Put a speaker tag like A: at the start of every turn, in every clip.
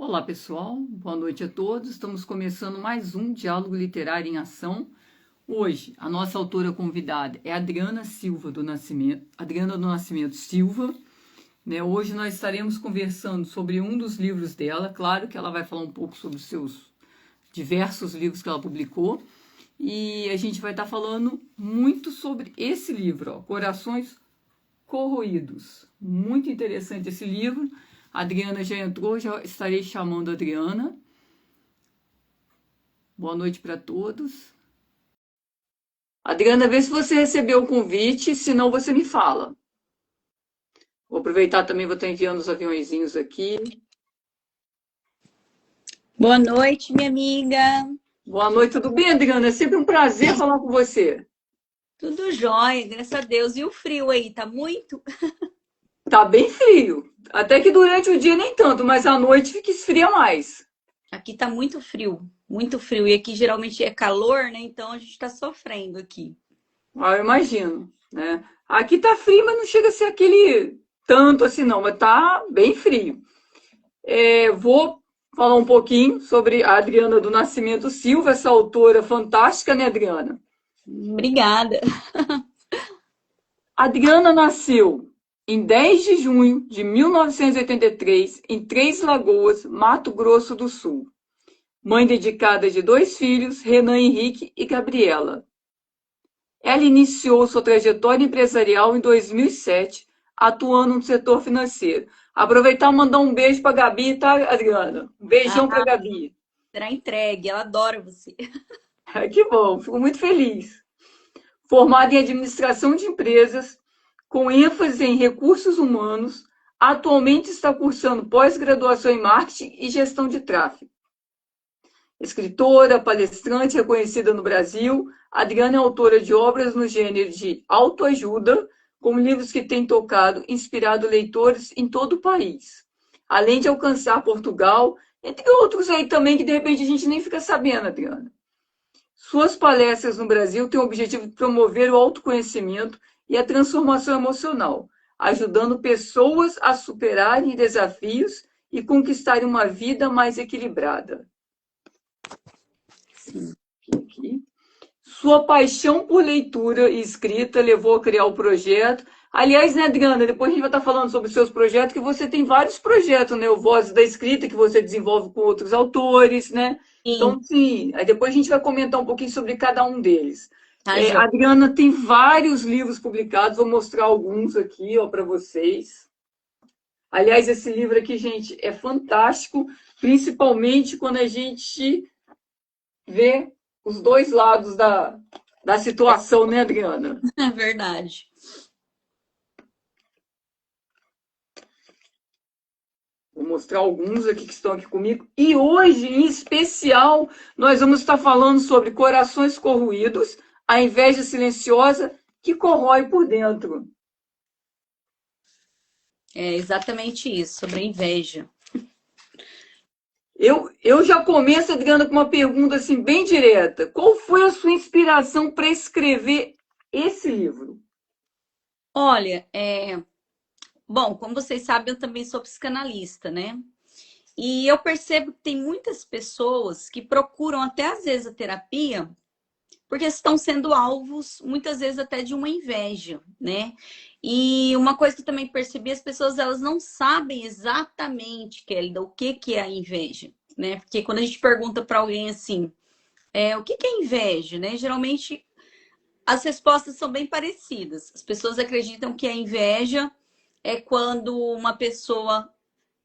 A: Olá, pessoal. Boa noite a todos. Estamos começando mais um Diálogo Literário em Ação. Hoje, a nossa autora convidada é Adriana do Nascimento Silva. Hoje nós estaremos conversando sobre um dos livros dela. Claro que ela vai falar um pouco sobre os seus diversos livros que ela publicou. E a gente vai estar falando muito sobre esse livro, Corações Corroídos. Muito interessante esse livro. A Adriana já entrou, já estarei chamando a Adriana. Boa noite para todos. Adriana, vê se você recebeu o convite, senão você me fala. Vou aproveitar também, vou estar enviando os aviõezinhos aqui.
B: Boa noite, minha amiga.
A: Boa noite, tudo bem, Adriana? É sempre um prazer falar com você.
B: Tudo jóia, graças a Deus. E o frio aí, tá muito?
A: Tá bem frio. Até que durante o dia nem tanto, mas à noite fica esfria mais.
B: Aqui tá muito frio, muito frio. E aqui geralmente é calor, né? Então a gente tá sofrendo aqui.
A: Ah, eu imagino, né? Aqui tá frio, mas não chega a ser aquele tanto assim não, mas tá bem frio. Vou falar um pouquinho sobre a Adriana do Nascimento Silva, essa autora fantástica, né, Adriana?
B: Obrigada.
A: A Adriana nasceu em 10 de junho de 1983, em Três Lagoas, Mato Grosso do Sul. Mãe dedicada de 2 filhos, Renan Henrique e Gabriela. Ela iniciou sua trajetória empresarial em 2007, atuando no setor financeiro. Aproveitar e mandar um beijo para a Gabi, tá, Adriana? Um beijão para a
B: Ah,
A: Gabi.
B: será entregue, ela adora você.
A: Que bom, fico muito feliz. Formada em administração de empresas, com ênfase em recursos humanos, atualmente está cursando pós-graduação em marketing e gestão de tráfego. Escritora, palestrante reconhecida no Brasil, Adriana é autora de obras no gênero de autoajuda, com livros que têm tocado, inspirado leitores em todo o país. Além de alcançar Portugal, entre outros aí também que de repente a gente nem fica sabendo, Adriana. Suas palestras no Brasil têm o objetivo de promover o autoconhecimento e a transformação emocional, ajudando pessoas a superarem desafios e conquistarem uma vida mais equilibrada.
B: Sim.
A: Aqui. Sua paixão por leitura e escrita levou a criar o projeto. Aliás, né, Adriana, depois a gente vai estar falando sobre os seus projetos, que você tem vários projetos, né? O Vozes da Escrita, que você desenvolve com outros autores, né? Então,
B: Sim,
A: sim, aí depois a gente vai comentar um pouquinho sobre cada um deles.
B: tá
A: A
B: jóia.
A: Adriana tem vários livros publicados, vou mostrar alguns aqui, ó, para vocês. Aliás, esse livro aqui, gente, é fantástico, principalmente quando a gente vê os dois lados da situação, né, Adriana?
B: É verdade.
A: Vou mostrar alguns aqui que estão aqui comigo. E hoje, em especial, nós vamos estar falando sobre corações corroídos, a inveja silenciosa que corrói por dentro.
B: É exatamente isso, sobre a inveja.
A: Eu já começo, Adriana, com uma pergunta assim bem direta. Qual foi a sua inspiração para escrever esse livro?
B: Olha, bom, como vocês sabem, eu também sou psicanalista, né? E eu percebo que tem muitas pessoas que procuram até às vezes a terapia porque estão sendo alvos, muitas vezes até de uma inveja, né? E uma coisa que eu também percebi, as pessoas elas não sabem exatamente, Kelly, o que que é a inveja, né? Porque quando a gente pergunta para alguém assim, o que que é inveja, né? Geralmente as respostas são bem parecidas. As pessoas acreditam que a inveja é quando uma pessoa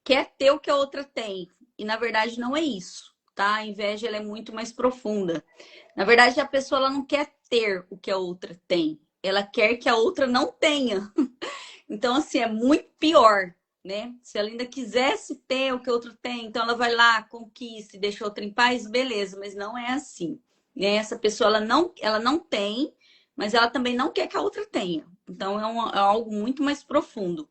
B: quer ter o que a outra tem. E na verdade não é isso, tá? A inveja ela é muito mais profunda. Na verdade, a pessoa ela não quer ter o que a outra tem. Ela quer que a outra não tenha. Então, assim, é muito pior, né? Se ela ainda quisesse ter o que a outra tem, então ela vai lá, conquista e deixa a outra em paz, beleza, mas não é assim. Né? Essa pessoa ela não tem, mas ela também não quer que a outra tenha. Então, é algo muito mais profundo.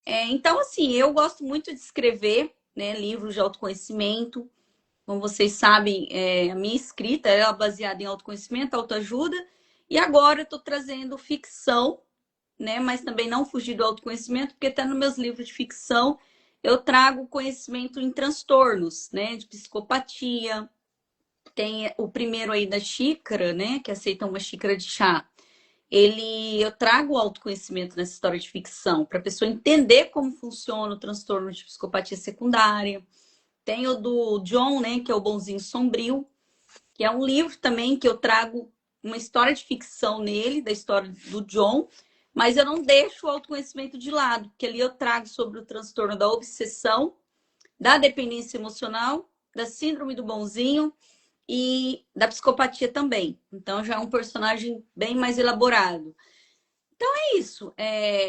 B: Então, assim, eu gosto muito de escrever, né, livros de autoconhecimento. Como vocês sabem, a minha escrita é baseada em autoconhecimento, autoajuda. E agora eu estou trazendo ficção, né, mas também não fugir do autoconhecimento, porque até nos meus livros de ficção eu trago conhecimento em transtornos, né? De psicopatia. Tem o primeiro aí da xícara, né? Que aceita uma xícara de chá. Eu trago o autoconhecimento nessa história de ficção, para a pessoa entender como funciona o transtorno de psicopatia secundária. Tem o do John, né? Que é o Bonzinho Sombrio, que é um livro também que eu trago uma história de ficção nele, da história do John, mas eu não deixo o autoconhecimento de lado, porque ali eu trago sobre o transtorno da obsessão, da dependência emocional, da síndrome do bonzinho e da psicopatia também. Então já é um personagem bem mais elaborado. Então é isso.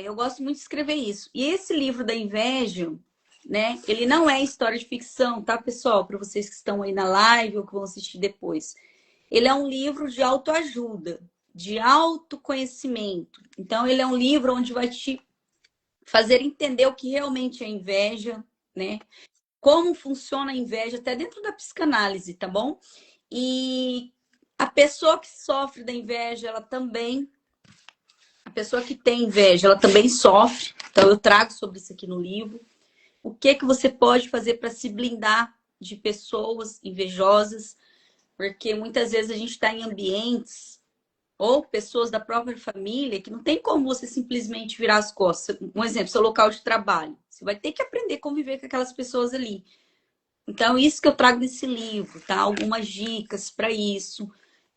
B: Eu gosto muito de escrever isso. E esse livro da inveja, né? Ele não é história de ficção, tá, pessoal? Para vocês que estão aí na live ou que vão assistir depois. Ele é um livro de autoajuda, de autoconhecimento. Então, ele é um livro onde vai te fazer entender o que realmente é inveja, né? Como funciona a inveja, até dentro da psicanálise, tá bom? E a pessoa que sofre da inveja, ela também. A pessoa que tem inveja, ela também sofre. Então, eu trago sobre isso aqui no livro. O que que você pode fazer para se blindar de pessoas invejosas? Porque muitas vezes a gente está em ambientes ou pessoas da própria família que não tem como você simplesmente virar as costas. Um exemplo, seu local de trabalho. Você vai ter que aprender a conviver com aquelas pessoas ali. Então, isso que eu trago nesse livro, tá? Algumas dicas para isso.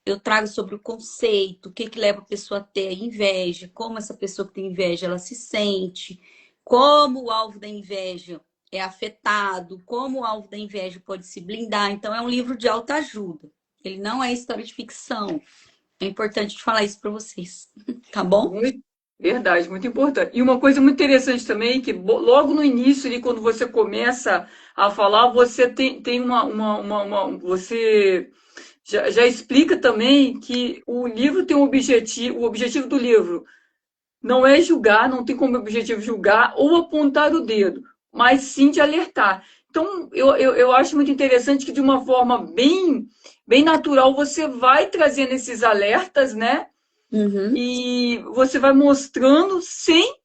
B: Eu trago sobre o conceito, o que que leva a pessoa a ter inveja, como essa pessoa que tem inveja, ela se sente, como o alvo da inveja é afetado, como o alvo da inveja pode se blindar. Então, é um livro de autoajuda. Ele não é história de ficção. É importante falar isso para vocês, tá bom?
A: Muito, verdade, muito importante. E uma coisa muito interessante também, que logo no início, ali, quando você começa a falar, você tem você já explica também que o livro tem um objetivo, o objetivo do livro não é julgar, não tem como objetivo julgar ou apontar o dedo, mas sim de alertar. Então, eu acho muito interessante que, de uma forma bem natural, você vai trazendo esses alertas, né?
B: Uhum.
A: E você vai mostrando sem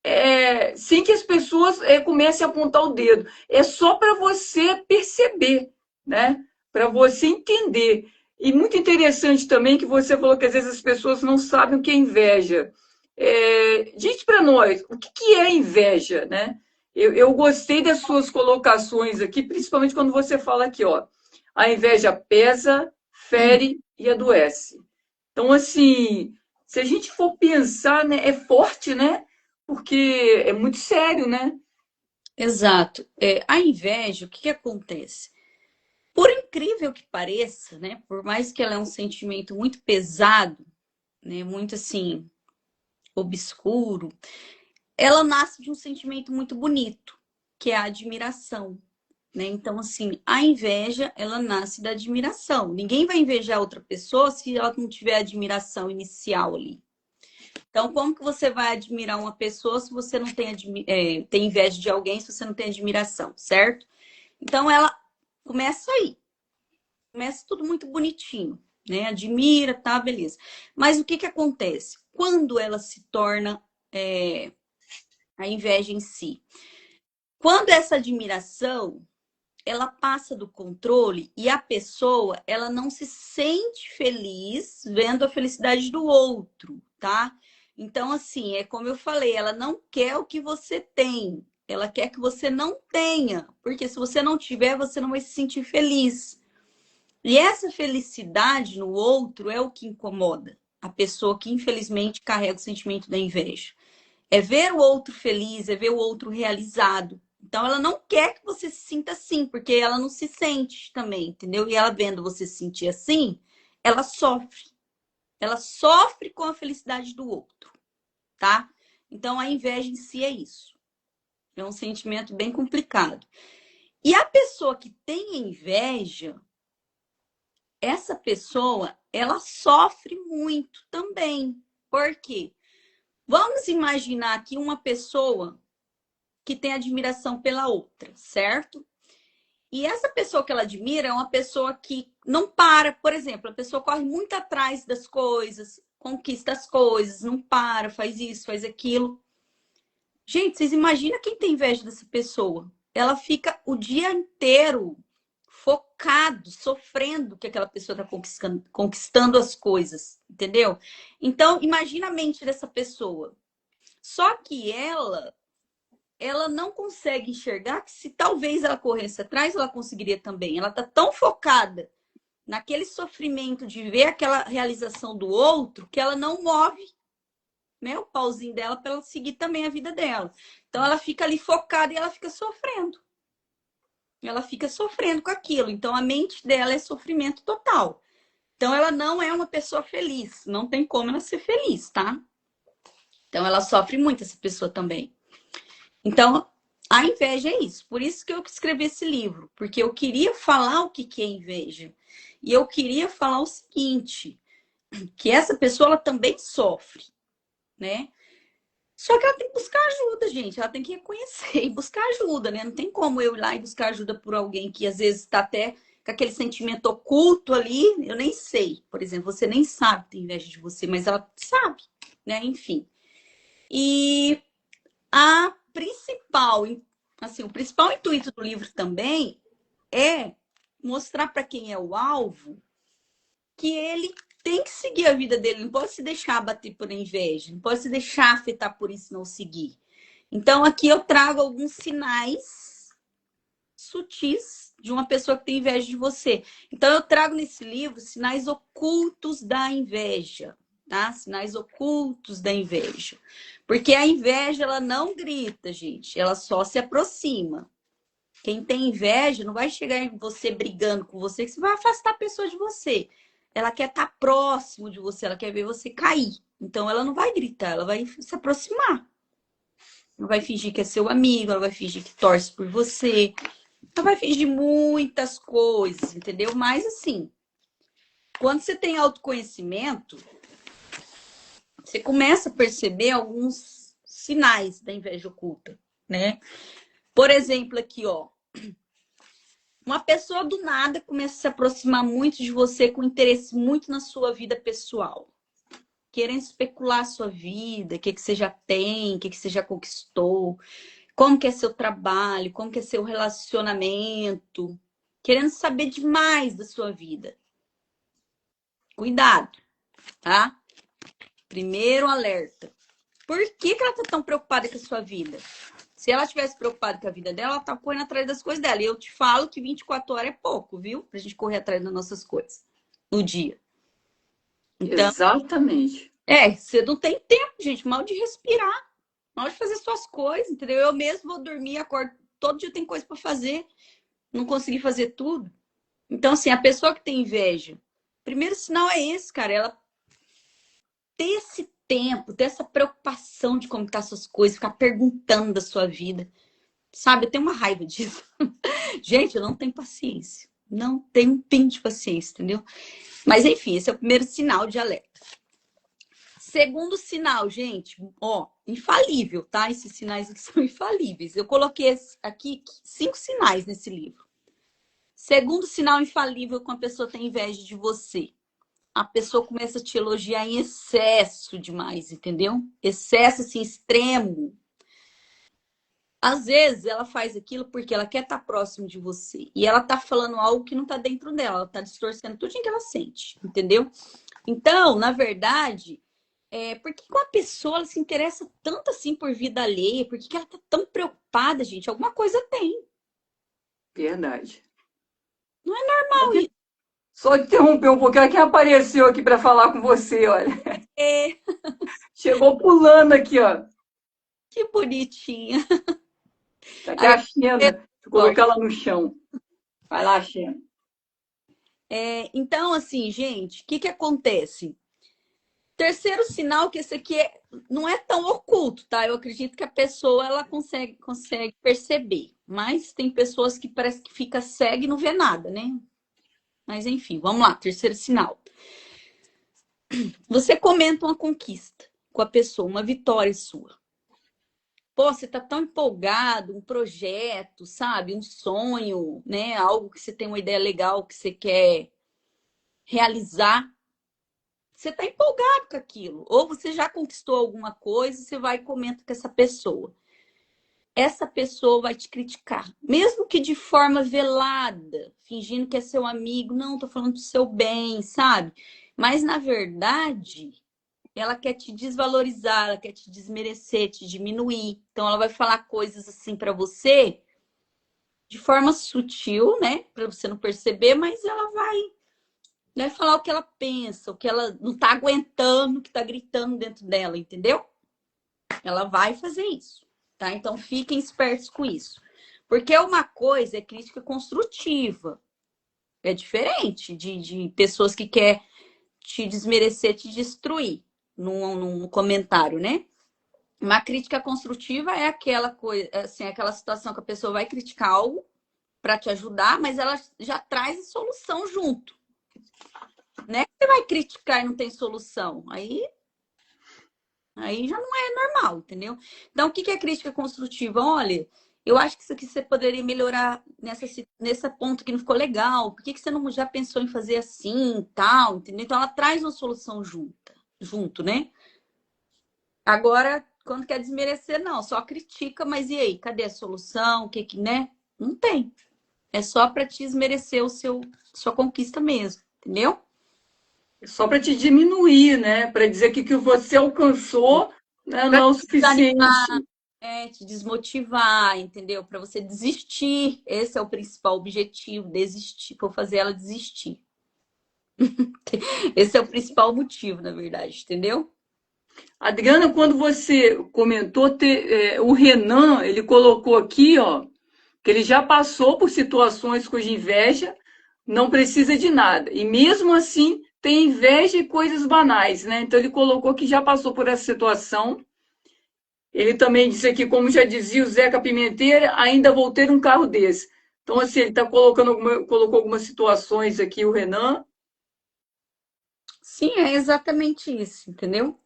A: que as pessoas comecem a apontar o dedo. É só para você perceber, né? Para você entender. E muito interessante também que você falou que às vezes as pessoas não sabem o que é inveja. Diz para nós, o que é inveja, né? Eu gostei das suas colocações aqui, principalmente quando você fala aqui, ó, a inveja pesa, fere e adoece. Então, assim, se a gente for pensar, né, é forte, né? Porque é muito sério, né?
B: Exato. A inveja, o que que acontece? Por incrível que pareça, né? Por mais que ela é um sentimento muito pesado, né? Muito assim, obscuro, ela nasce de um sentimento muito bonito, que é a admiração, né? Então, assim, a inveja, ela nasce da admiração. Ninguém vai invejar outra pessoa se ela não tiver admiração inicial ali. Então, como que você vai admirar uma pessoa se você não tem inveja de alguém, se você não tem admiração, certo? Então, ela começa aí. Começa tudo muito bonitinho, né? Admira, tá, beleza. Mas o que que acontece? Quando ela se torna a inveja em si? Quando essa admiração ela passa do controle e a pessoa ela não se sente feliz vendo a felicidade do outro, tá? Então, assim, é como eu falei, ela não quer o que você tem, ela quer que você não tenha, porque se você não tiver, você não vai se sentir feliz. E essa felicidade no outro é o que incomoda a pessoa que infelizmente carrega o sentimento da inveja. É ver o outro feliz, é ver o outro realizado. Então, ela não quer que você se sinta assim, porque ela não se sente também, entendeu? E ela vendo você se sentir assim, ela sofre. Ela sofre com a felicidade do outro, tá? Então, a inveja em si é isso. É um sentimento bem complicado. E a pessoa que tem inveja, essa pessoa, ela sofre muito também. Por quê? Vamos imaginar aqui uma pessoa que tem admiração pela outra, certo? E essa pessoa que ela admira é uma pessoa que não para, por exemplo, a pessoa corre muito atrás das coisas, conquista as coisas, não para, faz isso, faz aquilo. Gente, vocês imaginam quem tem inveja dessa pessoa? Ela fica o dia inteiro focado, sofrendo que aquela pessoa está conquistando as coisas, entendeu? Então, imagina a mente dessa pessoa. Só que ela não consegue enxergar que se talvez ela corresse atrás, ela conseguiria também. Ela está tão focada naquele sofrimento de ver aquela realização do outro que ela não move, né, o pauzinho dela para ela seguir também a vida dela. Então ela fica ali focada e ela fica sofrendo. Ela fica sofrendo com aquilo. Então a mente dela é sofrimento total. Então ela não é uma pessoa feliz. Não tem como ela ser feliz, tá? Então ela sofre muito, essa pessoa também. Então a inveja é isso. Por isso que eu escrevi esse livro. Porque eu queria falar o que é inveja. E eu queria falar o seguinte, que essa pessoa ela também sofre, né? Só que ela tem que buscar ajuda, gente. Ela tem que reconhecer e buscar ajuda, né? Não tem como eu ir lá e buscar ajuda por alguém que às vezes está até com aquele sentimento oculto ali. Eu nem sei. Por exemplo, você nem sabe que tem inveja de você, mas ela sabe, né? Enfim. E a principal, assim, o principal intuito do livro também é mostrar para quem é o alvo que ele tem que seguir a vida dele, não pode se deixar abater por inveja, não pode se deixar afetar por isso não seguir. Então, aqui eu trago alguns sinais sutis de uma pessoa que tem inveja de você. Então, eu trago nesse livro sinais ocultos da inveja, tá? Sinais ocultos da inveja. Porque a inveja, ela não grita, gente, ela só se aproxima. Quem tem inveja não vai chegar em você brigando com você, que você vai afastar a pessoa de você. Ela quer estar próximo de você, ela quer ver você cair. Então ela não vai gritar, ela vai se aproximar. Ela vai fingir que é seu amigo, ela vai fingir que torce por você. Ela vai fingir muitas coisas, entendeu? Mas assim, quando você tem autoconhecimento, você começa a perceber alguns sinais da inveja oculta, né? Por exemplo, aqui, ó. Uma pessoa do nada começa a se aproximar muito de você com interesse muito na sua vida pessoal. Querendo especular a sua vida, o que você já tem, o que você já conquistou, como que é seu trabalho, como que é seu relacionamento. Querendo saber demais da sua vida. Cuidado, tá? Primeiro alerta. Por que ela tá tão preocupada com a sua vida? Se ela tivesse preocupada com a vida dela, ela tá correndo atrás das coisas dela. E eu te falo que 24 horas é pouco, viu? Pra gente correr atrás das nossas coisas no dia. Então,
A: Exatamente.
B: você não tem tempo, gente, mal de respirar, mal de fazer suas coisas, entendeu? Eu mesmo vou dormir, acordo, todo dia tem coisa para fazer, não consegui fazer tudo. Então, assim, a pessoa que tem inveja, primeiro sinal é esse, cara, ela ter esse tempo, ter essa preocupação de como tá suas coisas, ficar perguntando da sua vida. Sabe, eu tenho uma raiva disso. Gente, eu não tenho paciência. Não tenho um pingo de paciência, entendeu? Mas enfim, esse é o primeiro sinal de alerta. Segundo sinal, gente, ó, infalível, tá? Esses sinais aqui são infalíveis. Eu coloquei aqui 5 sinais nesse livro. Segundo sinal infalível quando a pessoa tem inveja de você. A pessoa começa a te elogiar em excesso demais, entendeu? Excesso, assim, extremo. Às vezes ela faz aquilo porque ela quer estar próximo de você. E ela tá falando algo que não tá dentro dela. Ela tá distorcendo tudo que ela sente, entendeu? Então, na verdade, por que uma pessoa ela se interessa tanto assim por vida alheia? Por que ela tá tão preocupada, gente? Alguma coisa tem.
A: Verdade.
B: Não é normal isso.
A: Só interromper um pouquinho. Quem apareceu aqui para falar com você, olha.
B: É,
A: Chegou pulando aqui, ó.
B: que bonitinha.
A: Tá aqui
B: Aí,
A: a Xena. Deixa eu colocar ela no chão. Vai lá, Xena.
B: então, assim, gente, o que acontece? Terceiro sinal que esse aqui não é tão oculto, tá? Eu acredito que a pessoa ela consegue perceber. Mas tem pessoas que parece que fica cega e não vê nada, né? Mas enfim, vamos lá. Terceiro sinal. Você comenta uma conquista com a pessoa, uma vitória sua. Pô, você tá tão empolgado, um projeto, sabe? Um sonho, né? Algo que você tem uma ideia legal que você quer realizar. Você tá empolgado com aquilo. Ou você já conquistou alguma coisa, você vai e comenta com essa pessoa. essa pessoa vai te criticar, mesmo que de forma velada, fingindo que é seu amigo, não, tô falando do seu bem, sabe? Mas na verdade, ela quer te desvalorizar, ela quer te desmerecer, te diminuir. Então ela vai falar coisas assim para você de forma sutil, né, para você não perceber, mas ela vai falar o que ela pensa, o que ela não tá aguentando, o que tá gritando dentro dela, entendeu? Ela vai fazer isso, tá? Então fiquem espertos com isso. Porque uma coisa é crítica construtiva. É diferente de pessoas que quer te desmerecer, te destruir num comentário, né? Uma crítica construtiva é aquela coisa, assim, aquela situação que a pessoa vai criticar algo para te ajudar, mas ela já traz a solução junto, né? Você vai criticar e não tem solução, aí já não é normal, entendeu? Então, o que é crítica construtiva? Olha, eu acho que isso aqui você poderia melhorar nessa ponto que não ficou legal. Por que você não já pensou em fazer assim, tal, entendeu? Então, ela traz uma solução junto, né? Agora, quando quer desmerecer, não, só critica, mas e aí? Cadê a solução? O que né? Não tem. É só para te desmerecer sua conquista mesmo, entendeu?
A: Só para te diminuir, né? Para dizer que o que você alcançou, né, não
B: Para
A: é o
B: te desanimar,
A: suficiente.
B: te desmotivar, entendeu? Para você desistir. Esse é o principal objetivo, desistir, por fazer ela desistir. Esse é o principal motivo, na verdade, entendeu?
A: Adriana, quando você comentou, o Renan, ele colocou aqui, ó, que ele já passou por situações cuja inveja não precisa de nada. E mesmo assim, tem inveja e coisas banais, né? Então ele colocou que já passou por essa situação. Ele também disse aqui, como já dizia o Zeca Pimenteira, ainda vou ter um carro desse. Então, assim, ele tá colocou algumas situações aqui, o Renan.
B: Sim, é exatamente isso, entendeu?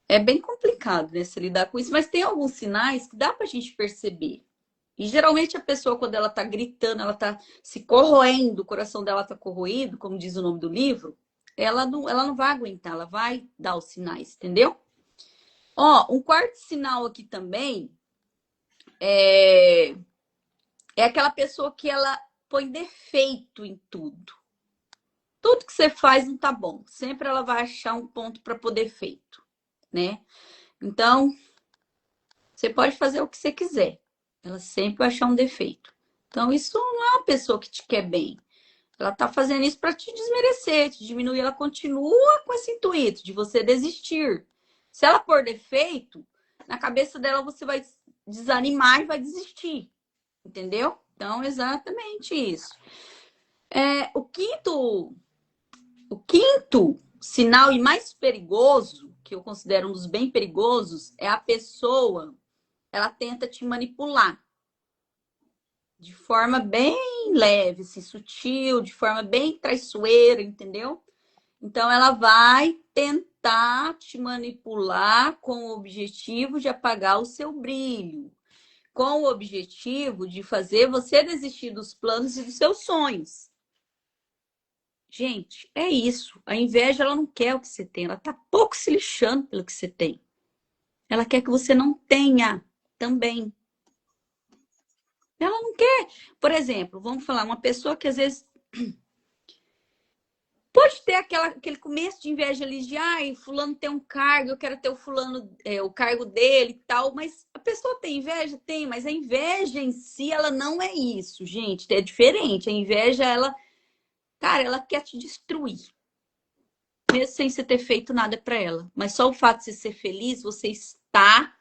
B: É bem complicado, né, se lidar com isso, mas tem alguns sinais que dá pra gente perceber. E geralmente a pessoa, quando ela tá gritando, ela tá se corroendo, o coração dela tá corroído, como diz o nome do livro, ela não vai aguentar, ela vai dar os sinais, entendeu? Ó, um quarto sinal aqui também é, é aquela pessoa que ela põe defeito em tudo. Tudo que você faz não tá bom. Sempre ela vai achar um ponto para pôr defeito, né? Então, você pode fazer o que você quiser. Ela sempre vai achar um defeito. Então, isso não é uma pessoa que te quer bem. Ela tá fazendo isso para te desmerecer, te diminuir. Ela continua com esse intuito de você desistir. Se ela pôr defeito, na cabeça dela você vai desanimar e vai desistir. Entendeu? Então, exatamente isso. O quinto sinal e mais perigoso, que eu considero um dos bem perigosos, é a pessoa, ela tenta te manipular de forma bem leve, assim, sutil, de forma bem traiçoeira, entendeu? Então, ela vai tentar te manipular com o objetivo de apagar o seu brilho, com o objetivo de fazer você desistir dos planos e dos seus sonhos. Gente, é isso. A inveja, ela não quer o que você tem, ela tá pouco se lixando pelo que você tem. Ela quer que você não tenha também. Ela não quer. Por exemplo, vamos falar, uma pessoa que às vezes pode ter aquele começo de inveja ali de, ai, fulano tem um cargo, eu quero ter o fulano, o cargo dele e tal, mas a pessoa tem inveja? Tem, mas a inveja em si, ela não é isso, gente, é diferente. A inveja, cara, ela quer te destruir, mesmo sem você ter feito nada para ela. Mas só o fato de você ser feliz, você está,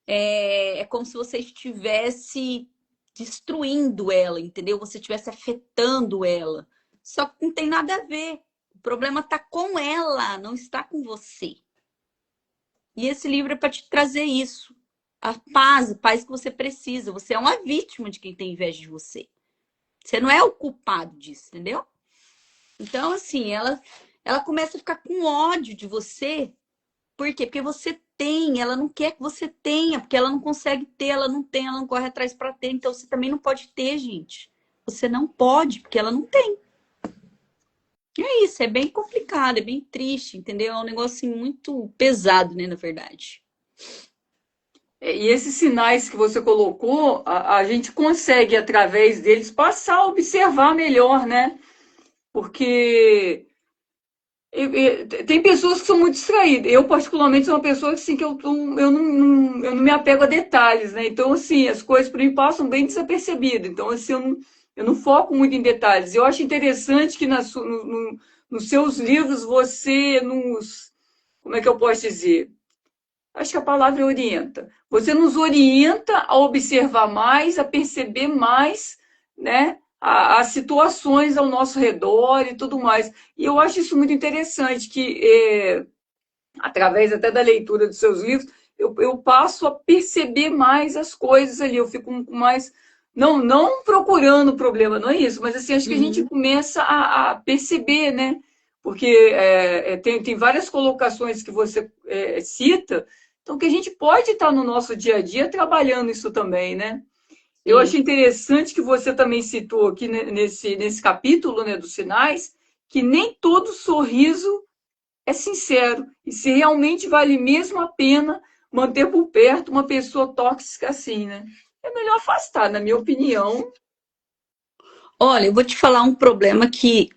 B: é como se você estivesse destruindo ela, entendeu? Você estivesse afetando ela. Só que não tem nada a ver. O problema está com ela, não está com você. E esse livro é para te trazer isso. A paz que você precisa. Você é uma vítima de quem tem inveja de você. Você não é o culpado disso, entendeu? Então, assim, ela começa a ficar com ódio de você. Por quê? Porque você tem, ela não quer que você tenha, porque ela não consegue ter, ela não tem, ela não corre atrás para ter. Então, você também não pode ter, gente. Você não pode, porque ela não tem. É isso, é bem complicado, é bem triste, entendeu? É um negócio assim, muito pesado, né, na verdade.
A: E esses sinais que você colocou, a gente consegue, através deles, passar a observar melhor, né? Porque tem pessoas que são muito distraídas. Eu, particularmente, sou uma pessoa assim, que eu não me apego a detalhes, né? Então, assim, as coisas para mim passam bem desapercebidas. Então, assim, eu não foco muito em detalhes. Eu acho interessante que nos seus livros você nos. Como é que eu posso dizer? Acho que a palavra é orienta. Você nos orienta a observar mais, a perceber mais, né, as situações ao nosso redor e tudo mais. E eu acho isso muito interessante, que através até da leitura dos seus livros, eu passo a perceber mais as coisas ali, eu fico com mais. Não procurando problema, não é isso, mas assim, acho que a gente
B: Uhum.
A: começa a perceber, né? Porque tem várias colocações que você cita, então que a gente pode estar no nosso dia a dia trabalhando isso também, né? Eu
B: Sim.
A: achei interessante que você também citou aqui nesse capítulo, né, dos sinais, que nem todo sorriso é sincero e se realmente vale mesmo a pena manter por perto uma pessoa tóxica assim, né? É melhor afastar, na minha opinião.
B: Olha, eu vou te falar um problema que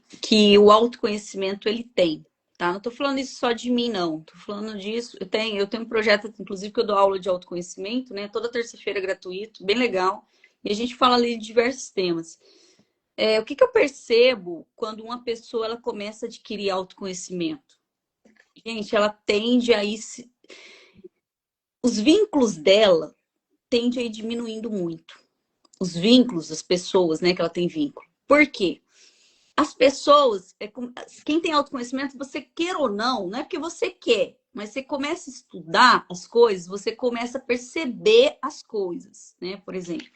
B: o autoconhecimento ele tem, tá? Não tô falando isso só de mim, não. Tô falando disso. Eu tenho um projeto, inclusive, que eu dou aula de autoconhecimento, né? Toda terça-feira gratuito, bem legal. E a gente fala ali de diversos temas. O que eu percebo quando uma pessoa ela começa a adquirir autoconhecimento? Gente, ela tende a ir. Os vínculos dela tendem a ir diminuindo muito. Os vínculos das pessoas, né? Que ela tem vínculo. Por quê? As pessoas, quem tem autoconhecimento, você quer ou não é porque você quer, mas você começa a estudar as coisas, você começa a perceber as coisas, né? Por exemplo,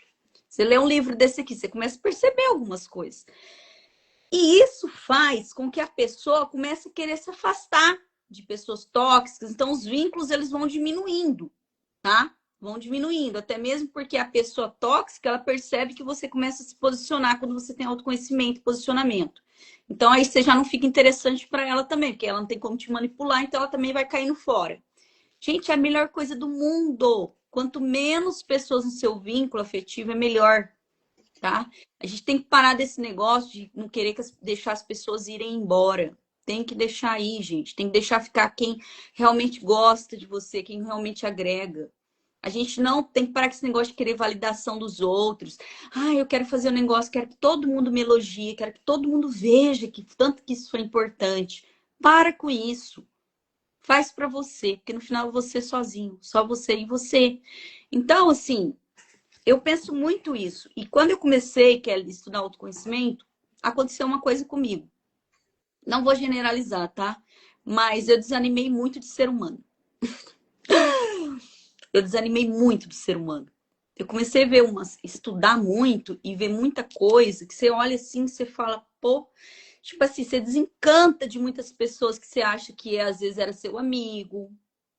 B: você lê um livro desse aqui, você começa a perceber algumas coisas. E isso faz com que a pessoa comece a querer se afastar de pessoas tóxicas, então os vínculos eles vão diminuindo, tá? Vão diminuindo, até mesmo porque a pessoa tóxica, ela percebe que você começa a se posicionar quando você tem autoconhecimento e posicionamento. Então aí você já não fica interessante para ela também, porque ela não tem como te manipular, então ela também vai caindo fora. Gente, é a melhor coisa do mundo. Quanto menos pessoas no seu vínculo afetivo, é melhor, tá? A gente tem que parar desse negócio de não querer deixar as pessoas irem embora. Tem que deixar aí, gente. Tem que deixar ficar quem realmente gosta de você, quem realmente agrega. A gente não tem que parar com esse negócio de querer validação dos outros. Ah, eu quero fazer um negócio, quero que todo mundo me elogie, quero que todo mundo veja que tanto que isso foi importante. Para com isso. Faz para você, porque no final você sozinho, só você e você. Então, assim, eu penso muito isso. E quando eu comecei, Kelly, a estudar autoconhecimento, aconteceu uma coisa comigo. Não vou generalizar, tá? Mas eu desanimei muito de ser humano. Eu desanimei muito de ser humano. Eu comecei a ver estudar muito e ver muita coisa que você olha assim, você fala, pô, tipo assim, você desencanta de muitas pessoas que você acha que às vezes era seu amigo.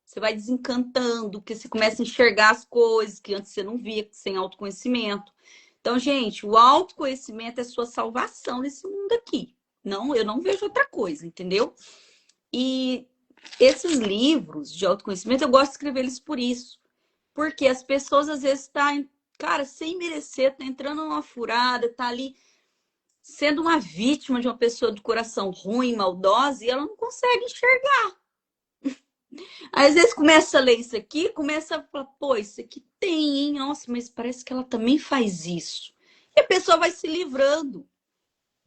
B: Você vai desencantando, porque você começa a enxergar as coisas que antes você não via, sem autoconhecimento. Então, gente, o autoconhecimento é sua salvação nesse mundo aqui. Não, eu não vejo outra coisa, entendeu? E esses livros de autoconhecimento, eu gosto de escrever eles por isso. Porque as pessoas às vezes cara, sem merecer, tá entrando numa furada, tá ali sendo uma vítima de uma pessoa do coração ruim, maldosa, e ela não consegue enxergar. Às vezes começa a ler isso aqui, começa a falar, pô, isso aqui tem, hein? Nossa, mas parece que ela também faz isso. E a pessoa vai se livrando.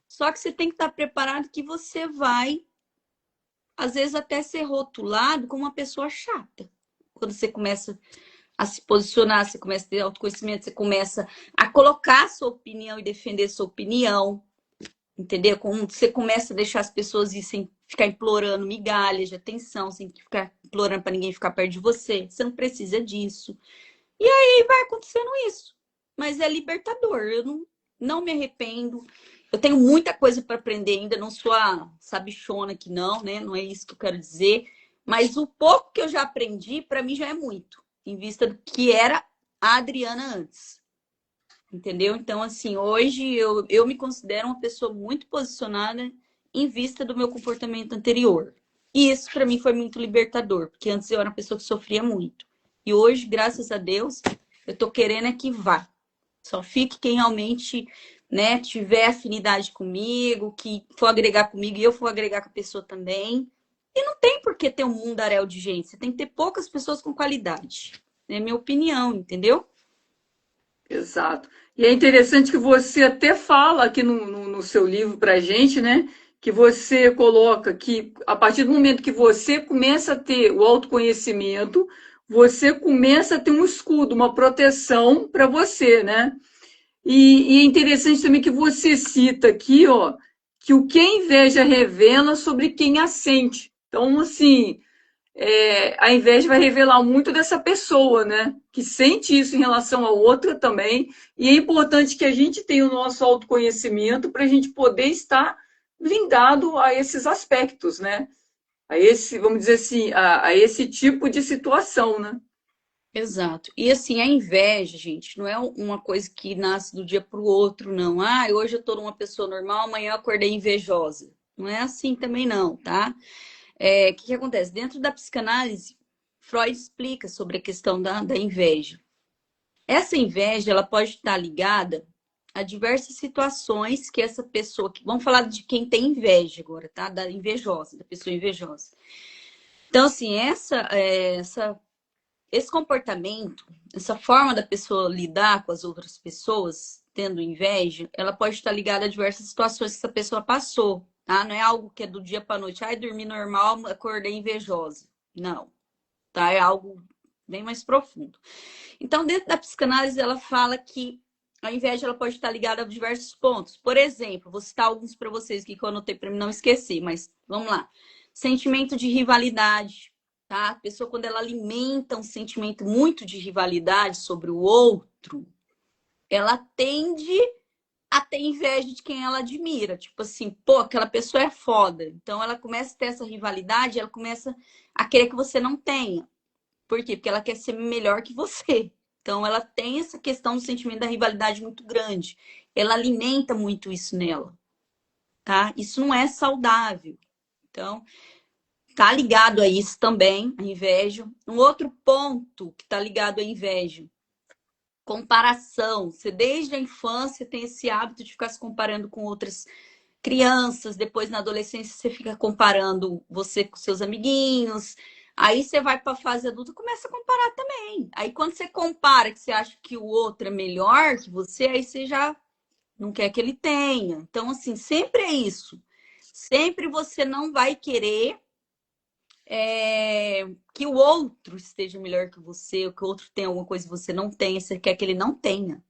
B: Só que você tem que estar preparado que você vai, às vezes, até ser rotulado como uma pessoa chata. Quando você começa a se posicionar, você começa a ter autoconhecimento, você começa a colocar a sua opinião e defender a sua opinião, entendeu? Quando você começa a deixar as pessoas ir sem ficar implorando migalhas de atenção, sem ficar implorando para ninguém ficar perto de você, você não precisa disso. E aí vai acontecendo isso. Mas é libertador, eu não me arrependo. Eu tenho muita coisa para aprender ainda, não sou a sabichona que não, né? Não é isso que eu quero dizer. Mas o pouco que eu já aprendi, para mim já é muito, em vista do que era a Adriana antes. Entendeu? Então, assim, hoje eu me considero uma pessoa muito posicionada em vista do meu comportamento anterior. E isso, para mim, foi muito libertador, porque antes eu era uma pessoa que sofria muito. E hoje, graças a Deus, eu tô querendo é que vá. Só fique quem realmente, né, tiver afinidade comigo, que for agregar comigo e eu for agregar com a pessoa também. E não tem por que ter um mundaréu de gente. Você tem que ter poucas pessoas com qualidade. É minha opinião, entendeu?
A: Exato. E é interessante que você até fala aqui no seu livro para a gente, né? Que você coloca que a partir do momento que você começa a ter o autoconhecimento, você começa a ter um escudo, uma proteção para você, né? E é interessante também que você cita aqui, ó, que o que a inveja revela sobre quem a sente. Então, assim, a inveja vai revelar muito dessa pessoa, né? Que sente isso em relação a outra também. E é importante que a gente tenha o nosso autoconhecimento para a gente poder estar blindado a esses aspectos, né? A esse, vamos dizer assim, a esse tipo de situação, né?
B: Exato. E assim, a inveja, gente, não é uma coisa que nasce do dia para o outro, não. Ah, hoje eu tô numa pessoa normal, amanhã eu acordei invejosa. Não é assim também, não, tá? O que que acontece? Dentro da psicanálise, Freud explica sobre a questão da inveja. Essa inveja, ela pode estar ligada a diversas situações que essa pessoa, vamos falar de quem tem inveja agora, tá? Da invejosa, da pessoa invejosa. Então, assim, esse comportamento, essa forma da pessoa lidar com as outras pessoas, tendo inveja, ela pode estar ligada a diversas situações que essa pessoa passou, tá? Não é algo que é do dia para noite, ai, dormi normal, acordei invejosa. Não, tá? É algo bem mais profundo. Então, dentro da psicanálise, ela fala que a inveja ela pode estar ligada a diversos pontos. Por exemplo, vou citar alguns para vocês aqui que eu anotei para não esquecer, mas vamos lá. Sentimento de rivalidade, tá? A pessoa, quando ela alimenta um sentimento muito de rivalidade sobre o outro, ela tende a ter inveja de quem ela admira. Tipo assim, pô, aquela pessoa é foda. Então, ela começa a ter essa rivalidade, ela começa a querer que você não tenha. Por quê? Porque ela quer ser melhor que você. Então, ela tem essa questão do sentimento da rivalidade muito grande. Ela alimenta muito isso nela, tá? Isso não é saudável. Então, tá ligado a isso também, a inveja. Um outro ponto que tá ligado à inveja, comparação. Você desde a infância tem esse hábito de ficar se comparando com outras crianças, depois na adolescência você fica comparando você com seus amiguinhos. Aí você vai para a fase adulta, começa a comparar também. Aí quando você compara que você acha que o outro é melhor que você, aí você já não quer que ele tenha. Então assim, sempre é isso. Sempre você não vai querer que o outro esteja melhor que você, ou que o outro tenha alguma coisa que você não tenha, você quer que ele não tenha.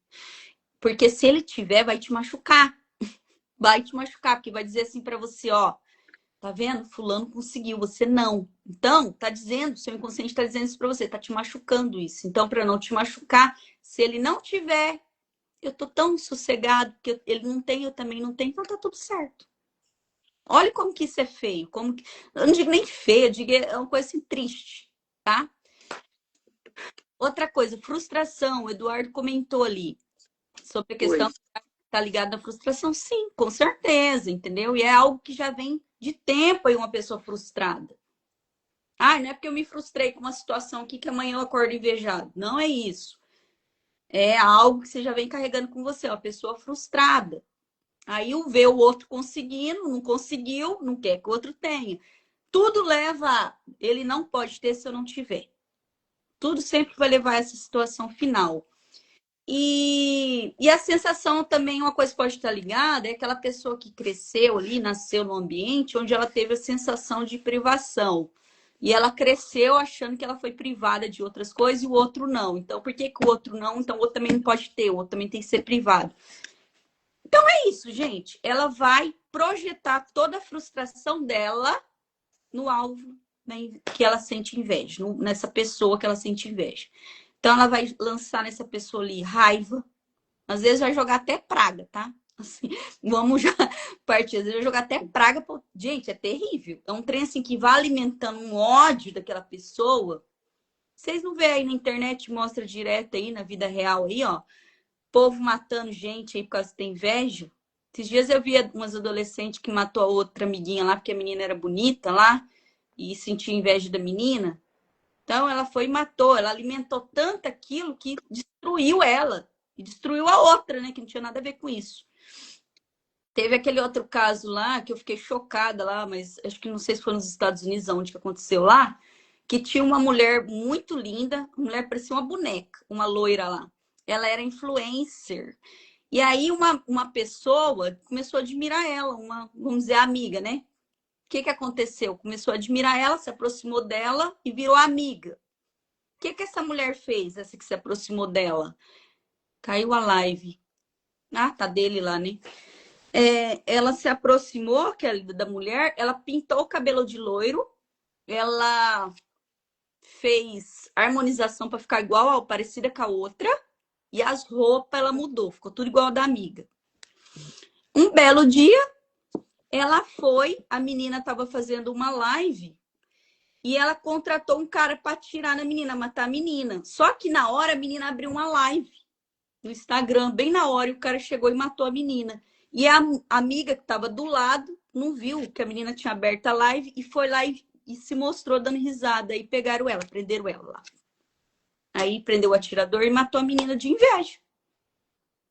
B: Porque se ele tiver, vai te machucar. Vai te machucar, porque vai dizer assim para você, ó, tá vendo? Fulano conseguiu, você não. Então, tá dizendo, seu inconsciente tá dizendo isso para você, tá te machucando isso. Então, para não te machucar, se ele não tiver, eu tô tão sossegado que ele não tem, eu também não tenho, então tá tudo certo. Olha como que isso é feio, como que... eu não digo nem feio, eu digo é uma coisa assim triste, tá? Outra coisa, frustração, o Eduardo comentou ali sobre a questão
A: Pois.
B: tá ligado à frustração, sim, com certeza, entendeu? E é algo que já vem de tempo aí uma pessoa frustrada. Ah, não é porque eu me frustrei com uma situação aqui que amanhã eu acordo invejado. Não é isso. É algo que você já vem carregando com você, uma pessoa frustrada. Aí o vê o outro conseguindo, não conseguiu, não quer que o outro tenha. Tudo leva a ele não pode ter se eu não tiver. Tudo sempre vai levar a essa situação final. E a sensação também, uma coisa que pode estar ligada, é aquela pessoa que cresceu ali, nasceu num ambiente onde ela teve a sensação de privação. E ela cresceu achando que ela foi privada de outras coisas e o outro não. Então, por que, que o outro não? Então, o outro também não pode ter, o outro também tem que ser privado. Então, é isso, gente. Ela vai projetar toda a frustração dela no alvo, né, que ela sente inveja, nessa pessoa que ela sente inveja. Então, ela vai lançar nessa pessoa ali raiva. Às vezes vai jogar até praga, tá? Assim, vamos já partir. Às vezes vai jogar até praga. Gente, é terrível. É um trem assim que vai alimentando um ódio daquela pessoa. Vocês não veem aí na internet, mostra direto aí na vida real aí, ó. Povo matando gente aí por causa que tem inveja. Esses dias eu vi umas adolescentes que matou a outra amiguinha lá, porque a menina era bonita lá, e sentia inveja da menina. Então, ela foi e matou. Ela alimentou tanto aquilo que destruiu ela. E destruiu a outra, né? Que não tinha nada a ver com isso. Teve aquele outro caso lá que eu fiquei chocada lá, mas acho que não sei se foi nos Estados Unidos onde que aconteceu lá, que tinha uma mulher muito linda, uma mulher parecia uma boneca, uma loira lá. Ela era influencer. E aí uma pessoa começou a admirar ela, uma, vamos dizer, amiga, né? O que aconteceu? Começou a admirar ela, se aproximou dela e virou amiga. O que essa mulher fez, essa que se aproximou dela? Caiu a live. Ah, tá dele lá, né? Ela se aproximou da mulher, ela pintou o cabelo de loiro, ela fez harmonização para ficar igual, parecida com a outra, e as roupas ela mudou, ficou tudo igual a da amiga. Um belo dia, ela foi, a menina estava fazendo uma live e ela contratou um cara para atirar na menina, matar a menina. Só que na hora a menina abriu uma live no Instagram, bem na hora, e o cara chegou e matou a menina. E a amiga que estava do lado não viu que a menina tinha aberto a live e foi lá e se mostrou dando risada. E pegaram ela, prenderam ela lá. Aí prendeu o atirador e matou a menina de inveja.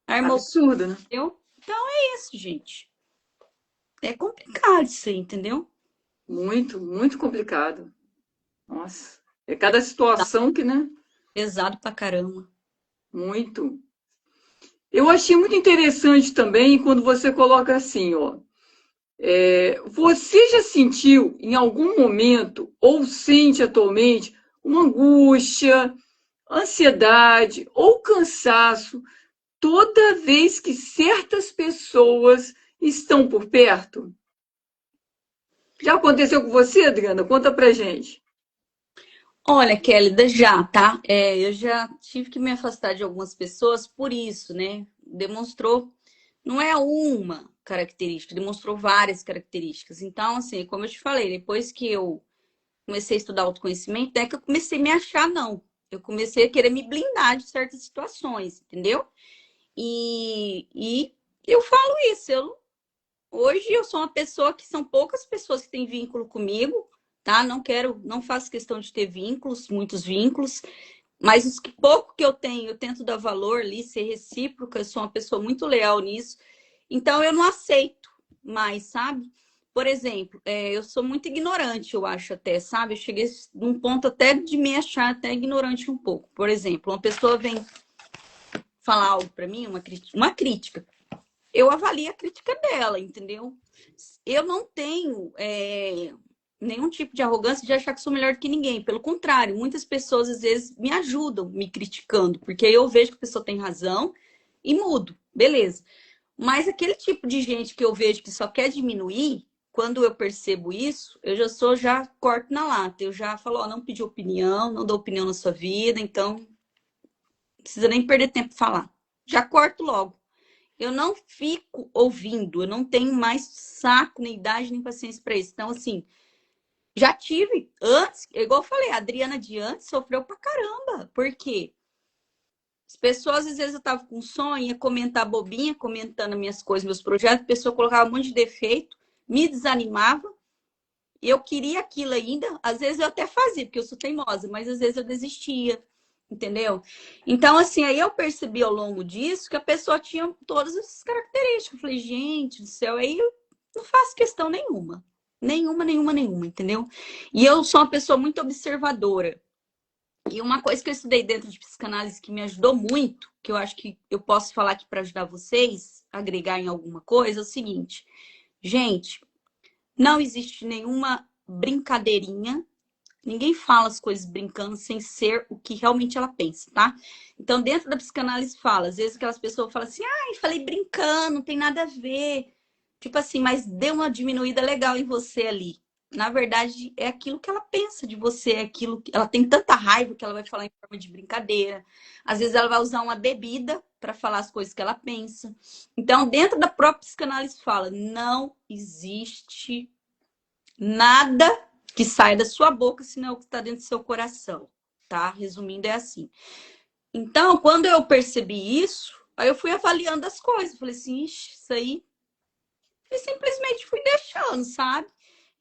B: Armou.
A: Absurdo, né?
B: Entendeu? Então é isso, gente. É complicado isso aí, entendeu?
A: Muito, muito complicado. Nossa, é cada
B: Tá
A: situação que, né?
B: pesado pra caramba.
A: Muito. Eu achei muito interessante também quando você coloca assim, ó. Você já sentiu em algum momento ou sente atualmente uma angústia, ansiedade ou cansaço toda vez que certas pessoas estão por perto? Já aconteceu com você, Adriana? Conta pra gente.
B: Olha, Kelly, já, tá? Eu já tive que me afastar de algumas pessoas por isso, né? Demonstrou, não é uma característica, demonstrou várias características. Então, assim, como eu te falei, depois que eu comecei a estudar autoconhecimento, é que eu comecei a me achar, não. Eu comecei a querer me blindar de certas situações, entendeu? E eu falo isso, hoje eu sou uma pessoa que são poucas pessoas que têm vínculo comigo, tá? Não faço questão de ter vínculos, muitos vínculos, mas os que pouco que eu tenho, eu tento dar valor ali, ser recíproca, eu sou uma pessoa muito leal nisso. Então eu não aceito mais, sabe? Por exemplo, eu sou muito ignorante, eu acho até, sabe? Eu cheguei num ponto até de me achar até ignorante um pouco. Por exemplo, uma pessoa vem falar algo para mim, uma crítica. Eu avalio a crítica dela, entendeu? Eu não tenho nenhum tipo de arrogância de achar que sou melhor do que ninguém. Pelo contrário, muitas pessoas às vezes me ajudam me criticando, porque eu vejo que a pessoa tem razão e mudo, beleza. Mas aquele tipo de gente que eu vejo que só quer diminuir, quando eu percebo isso, eu já corto na lata. Eu já falo, ó, não pedi opinião, não dou opinião na sua vida, então não precisa nem perder tempo falar. Já corto logo. Eu não fico ouvindo, eu não tenho mais saco, nem idade, nem paciência para isso. Então, assim, já tive antes, igual eu falei, a Adriana de antes sofreu pra caramba. Por quê? As pessoas, às vezes, eu tava com sonho, ia comentar bobinha, comentando minhas coisas, meus projetos, a pessoa colocava um monte de defeito, me desanimava, e eu queria aquilo ainda. Às vezes eu até fazia, porque eu sou teimosa, mas às vezes eu desistia. Entendeu? Então, assim, aí eu percebi ao longo disso que a pessoa tinha todas essas características. Eu falei, gente do céu, aí eu não faço questão nenhuma. Nenhuma, nenhuma, nenhuma, entendeu? E eu sou uma pessoa muito observadora. E uma coisa que eu estudei dentro de psicanálise que me ajudou muito, que eu acho que eu posso falar aqui para ajudar vocês, agregar em alguma coisa, é o seguinte. Gente, não existe nenhuma brincadeirinha. Ninguém fala as coisas brincando sem ser o que realmente ela pensa, tá? Então, dentro da psicanálise fala, às vezes aquelas pessoas falam assim, ai, falei brincando, não tem nada a ver. Tipo assim, mas deu uma diminuída legal em você ali. Na verdade, é aquilo que ela pensa de você, é aquilo que ela tem tanta raiva que ela vai falar em forma de brincadeira. Às vezes ela vai usar uma bebida para falar as coisas que ela pensa. Então, dentro da própria psicanálise fala, não existe nada que sai da sua boca, senão é o que está dentro do seu coração, tá? Resumindo, é assim. Então, quando eu percebi isso, aí eu fui avaliando as coisas. Falei assim, ixi, isso aí. E simplesmente fui deixando, sabe?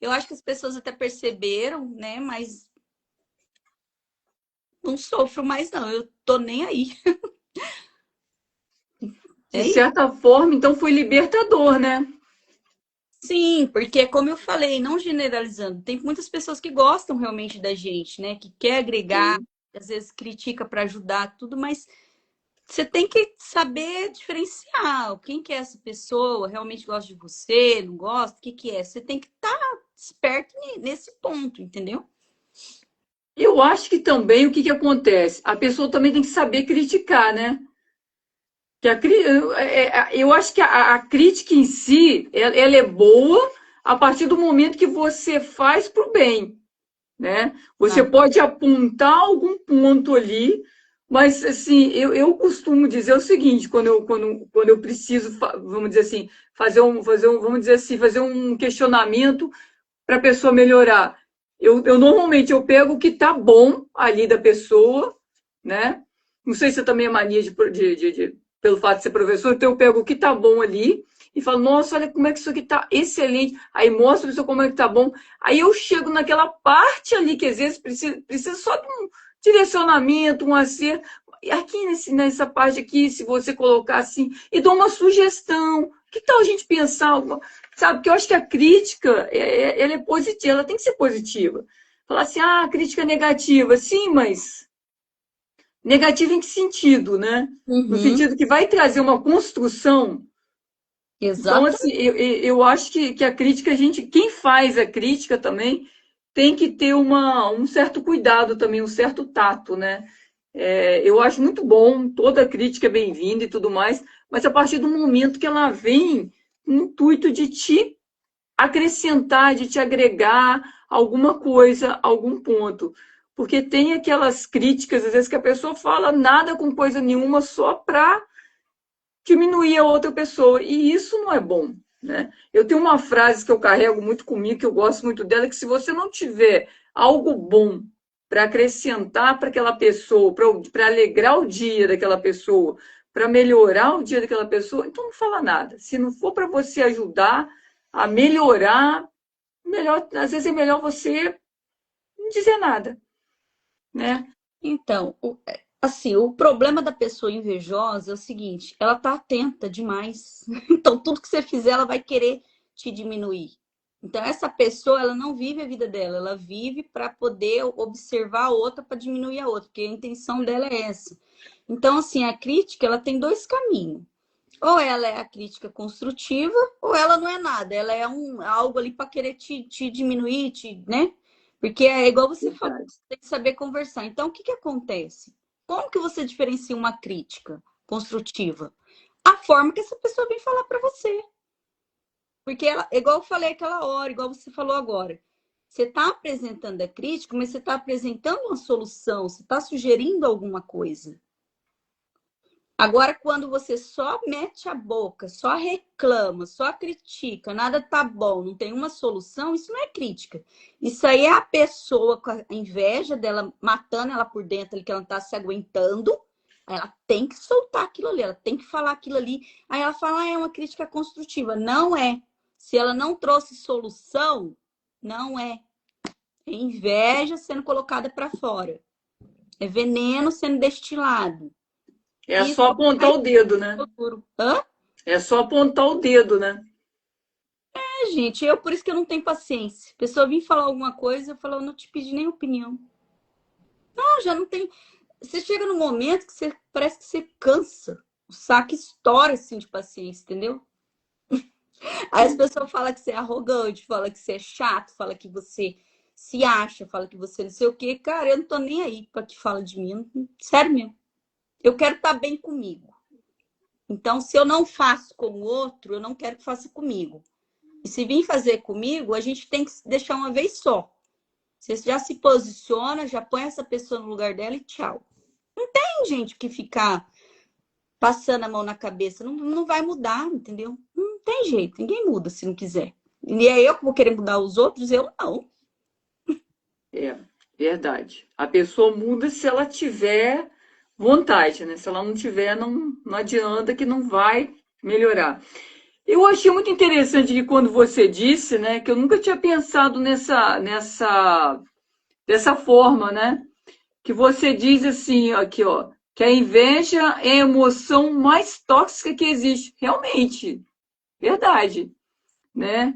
B: Eu acho que as pessoas até perceberam, né? Mas não sofro mais, não. Eu tô nem aí.
A: De
B: É isso.
A: certa forma, então foi libertador, né?
B: Sim, porque como eu falei, não generalizando, tem muitas pessoas que gostam realmente da gente, né? Que quer agregar,
A: Sim.
B: às vezes critica para ajudar, tudo, mas você tem que saber diferenciar quem que é essa pessoa, realmente gosta de você, não gosta, o que que é? Você tem que estar esperto nesse ponto, entendeu?
A: Eu acho que também o que que acontece? A pessoa também tem que saber criticar, né? Que eu acho que a crítica em si, ela é boa a partir do momento que você faz para o bem, né? Você
B: Ah,
A: pode apontar algum ponto ali, mas assim, eu costumo dizer o seguinte, quando eu preciso, vamos dizer assim, vamos dizer assim, fazer um questionamento para a pessoa melhorar. Eu normalmente eu pego o que está bom ali da pessoa, né? Não sei se também é mania pelo fato de ser professor, então eu pego o que está bom ali e falo, nossa, olha como é que isso aqui está excelente. Aí mostro para você como é que está bom. Aí eu chego naquela parte ali que às vezes precisa só de um direcionamento, um acerto. Aqui nessa parte aqui, se você colocar assim, e dou uma sugestão. Que tal a gente pensar sabe? Porque eu acho que a crítica, ela é positiva, ela tem que ser positiva. Falar assim, ah, crítica negativa. Sim, mas negativa em que sentido, né? No
B: uhum,
A: sentido que vai trazer uma construção. Então,
B: exato.
A: assim, eu acho que a crítica, quem faz a crítica também tem que ter um certo cuidado também, um certo tato, né? Eu acho muito bom, toda crítica é bem-vinda e tudo mais, mas a partir do momento que ela vem com o intuito de te acrescentar, de te agregar alguma coisa, algum ponto. Porque tem aquelas críticas, às vezes, que a pessoa fala nada com coisa nenhuma só para diminuir a outra pessoa. E isso não é bom. Né? Eu tenho uma frase que eu carrego muito comigo, que eu gosto muito dela, que se você não tiver algo bom para acrescentar para aquela pessoa, para alegrar o dia daquela pessoa, para melhorar o dia daquela pessoa, então não fala nada. Se não for para você ajudar a melhorar, melhor, às vezes é melhor você não dizer nada, né?
B: Então, assim, o problema da pessoa invejosa é o seguinte, ela tá atenta demais. Então, tudo que você fizer, ela vai querer te diminuir. Então, essa pessoa, ela não vive a vida dela, ela vive para poder observar a outra para diminuir a outra, porque a intenção dela é essa. Então, assim, a crítica, ela tem dois caminhos. Ou ela é a crítica construtiva, ou ela não é nada. Ela é algo ali para querer te diminuir, né? Porque é igual você falou,
A: Verdade.
B: você tem que saber conversar. Então, o que que acontece? Como que você diferencia uma crítica construtiva? A forma que essa pessoa vem falar para você. Porque ela, igual eu falei aquela hora, igual você falou agora. Você está apresentando a crítica, mas você está apresentando uma solução, você está sugerindo alguma coisa. Agora, quando você só mete a boca, só reclama, só critica, nada tá bom, não tem uma solução, isso não é crítica. Isso aí é a pessoa com a inveja dela, matando ela por dentro, ali, que ela não tá se aguentando. Ela tem que soltar aquilo ali, ela tem que falar aquilo ali. Aí ela fala, ah, é uma crítica construtiva. Não é. Se ela não trouxe solução, não é. É inveja sendo colocada para fora. É veneno sendo destilado.
A: É
B: Isso
A: só apontar o dedo, né?
B: futuro. Hã?
A: É só apontar o dedo, né?
B: Gente, por isso que eu não tenho paciência. A pessoa vir falar alguma coisa, eu falo, eu não te pedi nem opinião. Não, já não tem. Você chega num momento que você parece que você cansa. O saco estoura assim de paciência, entendeu? Aí as pessoas falam que você é arrogante, fala que você é chato, fala que você se acha, fala que você não sei o quê. Cara, eu não tô nem aí pra que fala de mim. Sério mesmo. Eu quero estar bem comigo. Então, se eu não faço com o outro, eu não quero que faça comigo. E se vir fazer comigo, a gente tem que deixar uma vez só. Você já se posiciona, já põe essa pessoa no lugar dela e tchau. Tem gente que ficar passando a mão na cabeça, não, não vai mudar, entendeu? Não tem jeito, ninguém muda se não quiser. E é eu que vou querer mudar os outros? Eu não.
A: É, verdade. A pessoa muda se ela tiver vontade, né? Se ela não tiver, não adianta que não vai melhorar. Eu achei muito interessante que quando você disse, né, que eu nunca tinha pensado dessa forma, né? que você diz assim, aqui, ó, que a inveja é a emoção mais tóxica que existe. Realmente, verdade, né?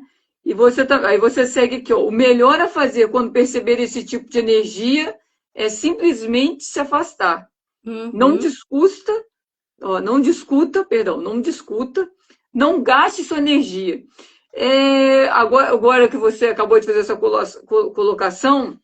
A: Aí você segue aqui, ó, o melhor a fazer quando perceber esse tipo de energia é simplesmente se afastar. Não
B: Uhum.
A: discuta, ó, não discuta, não gaste sua energia. Agora que você acabou de fazer essa colocação,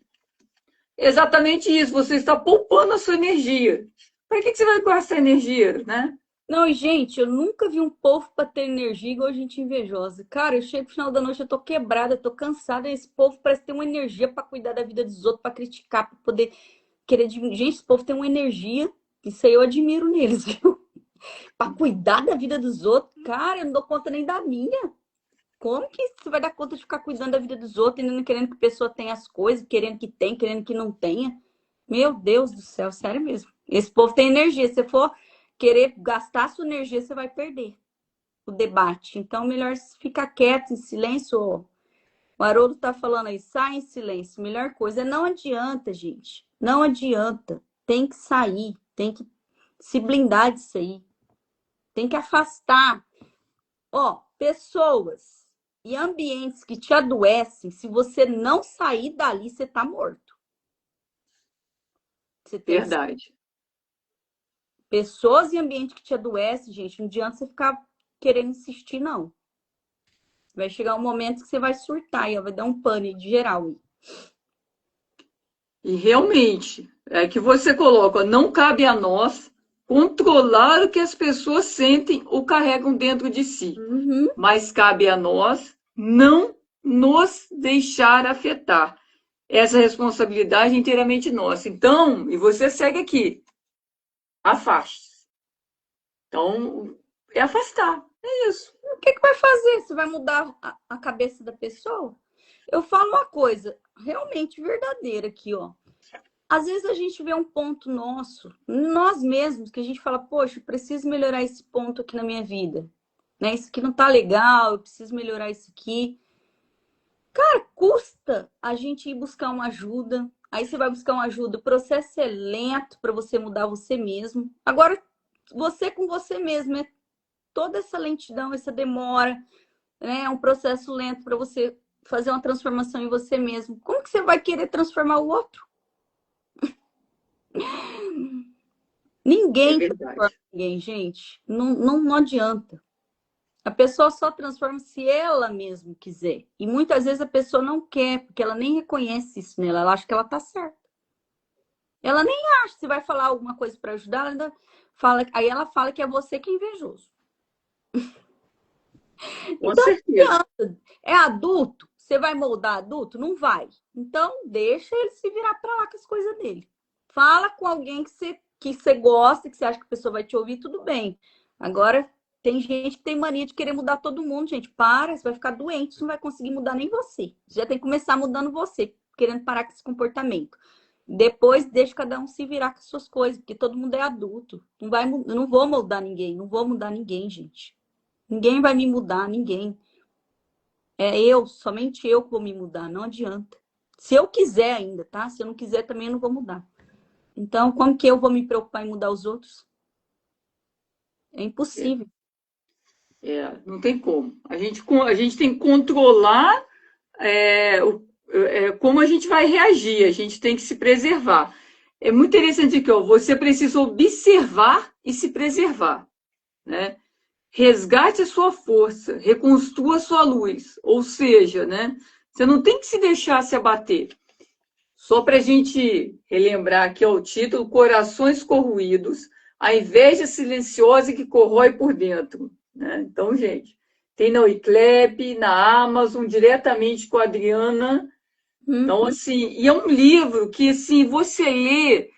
A: exatamente isso, você está poupando a sua energia. Para que você vai gastar energia, né?
B: Não, e, gente, eu nunca vi um povo para ter energia igual gente invejosa. Cara, eu chego no final da noite, eu tô quebrada, eu tô cansada, e esse povo parece ter uma energia para cuidar da vida dos outros, para criticar, para poder querer. Gente, esse povo tem uma energia, isso aí eu admiro neles, viu? Para cuidar da vida dos outros. Cara, eu não dou conta nem da minha. Como que você vai dar conta de ficar cuidando da vida dos outros, e não querendo que a pessoa tenha as coisas, querendo que tenha, querendo que não tenha? Meu Deus do céu, sério mesmo. Esse povo tem energia. Se você for querer gastar sua energia, você vai perder o debate. Então, melhor ficar quieto, em silêncio. O Haroldo tá falando aí, sai em silêncio. Melhor coisa. Não adianta, gente. Não adianta. Tem que sair. Tem que se blindar disso aí. Tem que afastar. Ó, pessoas e ambientes que te adoecem, se você não sair dali, você tá morto. Você tem que...
A: Verdade.
B: Pessoas e ambiente que te adoecem, gente, não adianta você ficar querendo insistir, não. Vai chegar um momento que você vai surtar e vai dar um pânico de geral.
A: E realmente, é que você coloca, não cabe a nós controlar o que as pessoas sentem ou carregam dentro de si,
B: Uhum.
A: mas cabe a nós não nos deixar afetar. Essa responsabilidade é inteiramente nossa. Então, e você segue aqui, afaste. Então, é afastar. É isso.
B: O que vai fazer? Você vai mudar a cabeça da pessoa? Eu falo uma coisa realmente verdadeira aqui, ó. Às vezes a gente vê um ponto nosso, nós mesmos, que a gente fala, poxa, eu preciso melhorar esse ponto aqui na minha vida. Né? Isso aqui não tá legal, eu preciso melhorar isso aqui. Cara, custa a gente ir buscar uma ajuda. Aí você vai buscar uma ajuda, o processo é lento para você mudar você mesmo. Agora, você com você mesmo, é toda essa lentidão, essa demora, né? É um processo lento para você fazer uma transformação em você mesmo. Como que você vai querer transformar o outro?
A: É
B: Ninguém transforma
A: verdade.
B: ninguém, gente. Não adianta. A pessoa só transforma se ela mesma quiser. E muitas vezes a pessoa não quer, porque ela nem reconhece isso nela. Ela acha que ela tá certa. Ela nem acha, se vai falar alguma coisa para ajudar, ela ainda fala, aí ela fala que é você que é invejoso.
A: Com
B: Então,
A: certeza.
B: é adulto? Você vai moldar adulto? Não vai. Então, deixa ele se virar para lá com as coisas dele. Fala com alguém que você gosta, que você acha que a pessoa vai te ouvir, tudo bem. Agora, tem gente que tem mania de querer mudar todo mundo, gente. Para, você vai ficar doente, você não vai conseguir mudar nem você. Você já tem que começar mudando você, querendo parar com esse comportamento. Depois, deixa cada um se virar com as suas coisas, porque todo mundo é adulto. Eu não vou moldar ninguém, não vou mudar ninguém, gente. Ninguém vai me mudar, ninguém. É eu, somente eu que vou me mudar, não adianta. Se eu quiser ainda, tá? Se eu não quiser, também eu não vou mudar. Então, como que eu vou me preocupar em mudar os outros? É
A: É,
B: impossível.
A: não tem como. A gente tem que controlar como a gente vai reagir, a gente tem que se preservar. É muito interessante que ó, você precisa observar e se preservar, né? Resgate a sua força, reconstrua a sua luz, ou seja, né? Você não tem que se deixar se abater. Só para a gente relembrar aqui ó, o título, Corações Corroídos, a inveja silenciosa que corrói por dentro. Né? Então, gente, tem na Wiclap, na Amazon, diretamente com a Adriana. Então,
B: Uhum.
A: assim, e é um livro que, assim, você lê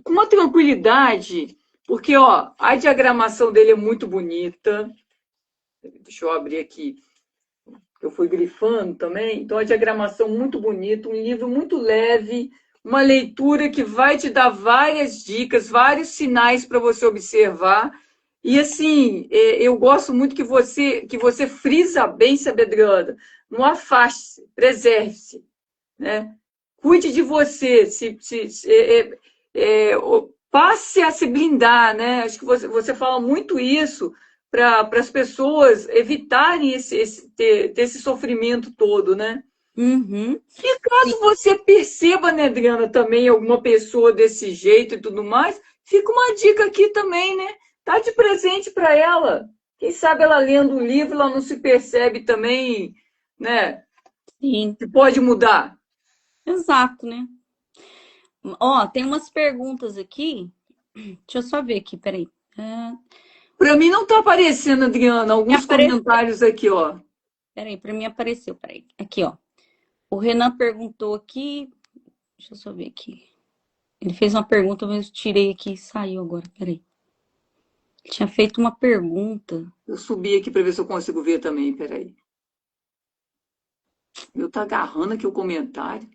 A: com uma tranquilidade, porque, ó, a diagramação dele é muito bonita. Deixa eu abrir aqui, eu fui grifando também. Então, a diagramação muito bonita, um livro muito leve, uma leitura que vai te dar várias dicas, vários sinais para você observar. E assim, eu gosto muito que você frisa bem, sabe, Adriana? Não afaste-se, preserve-se, né? cuide de você, passe a se blindar, né? Acho que você fala muito isso para as pessoas evitarem ter esse sofrimento todo, né?
B: Uhum.
A: E caso você perceba, né, Adriana, também alguma pessoa desse jeito e tudo mais, fica uma dica aqui também, né? Tá de presente para ela. Quem sabe ela lendo o livro, ela não se percebe também, né?
B: Sim,
A: Que pode mudar.
B: exato, né? Ó, tem umas perguntas aqui. Deixa eu só ver aqui, peraí. Ah,
A: Para mim não tá aparecendo, Adriana, alguns
B: apareceu.
A: comentários aqui, ó.
B: Peraí, pra mim apareceu, peraí. Aqui, ó. O Renan perguntou aqui. Deixa eu só ver aqui. Ele fez uma pergunta, mas eu tirei aqui e saiu agora, peraí. Ele tinha feito uma pergunta.
A: Eu subi aqui para ver se eu consigo ver também, peraí. Eu tá agarrando aqui o comentário.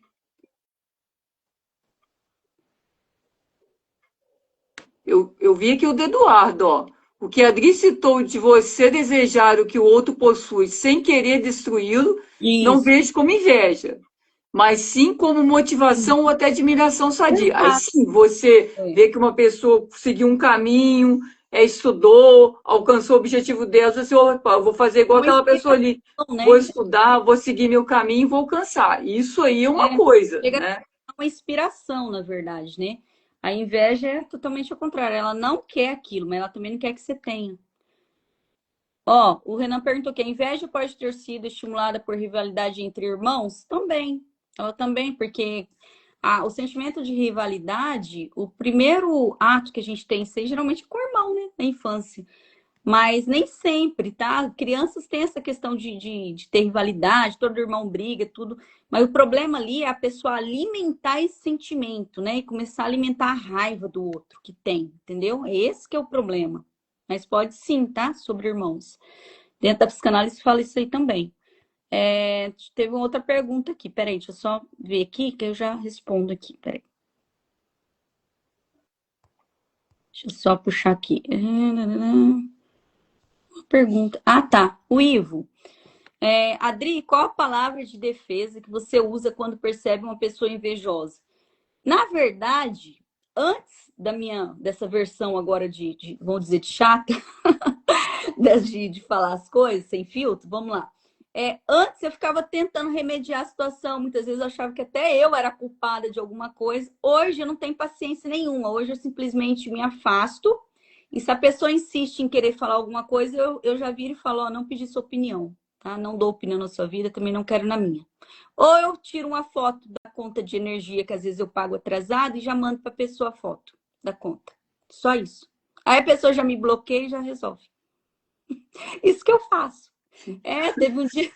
A: Eu vi aqui o do Eduardo, ó. O que a Adri citou de você desejar o que o outro possui sem querer destruí-lo, não
B: Isso.
A: vejo como inveja, mas sim como motivação ou até admiração sadia. Aí
B: Exato.
A: sim, você
B: É.
A: vê que uma pessoa seguiu um caminho, estudou, alcançou o objetivo dela, você, opa, eu vou fazer igual
B: Uma
A: aquela pessoa
B: inspiração,
A: ali, vou
B: né?
A: estudar, vou seguir meu caminho e vou alcançar. Isso aí é uma
B: É,
A: coisa,
B: chega a
A: né?
B: ser uma inspiração, na verdade, né? A inveja é totalmente ao contrário. Ela não quer aquilo, mas ela também não quer que você tenha. Ó, o Renan perguntou que a inveja pode ter sido estimulada por rivalidade entre irmãos? Também. Ela também, porque o sentimento de rivalidade, o primeiro ato que a gente tem, isso aí, geralmente é com o irmão, né? Na infância. Mas nem sempre, tá? Crianças têm essa questão de ter rivalidade, todo irmão briga, tudo. Mas o problema ali é a pessoa alimentar esse sentimento, né? E começar a alimentar a raiva do outro que tem, entendeu? É esse que é o problema. Mas pode sim, tá? Sobre irmãos. Dentro da psicanálise fala isso aí também. Teve uma outra pergunta aqui. Peraí, deixa eu só ver aqui que eu já respondo aqui. Peraí. Deixa eu só puxar aqui. Uma pergunta. Ah, tá. O Ivo. Adri, qual a palavra de defesa que você usa quando percebe uma pessoa invejosa? Na verdade, antes dessa versão agora vamos dizer, de chata, de falar as coisas sem filtro, vamos lá. Antes eu ficava tentando remediar a situação, muitas vezes eu achava que até eu era culpada de alguma coisa. Hoje eu não tenho paciência nenhuma, hoje eu simplesmente me afasto. E se a pessoa insiste em querer falar alguma coisa, eu já viro e falo, ó, não pedi sua opinião, tá? Não dou opinião na sua vida, também não quero na minha. Ou eu tiro uma foto da conta de energia, que às vezes eu pago atrasado, e já mando para a pessoa a foto da conta. Só isso. Aí a pessoa já me bloqueia e já resolve. Isso que eu faço. Teve um dia.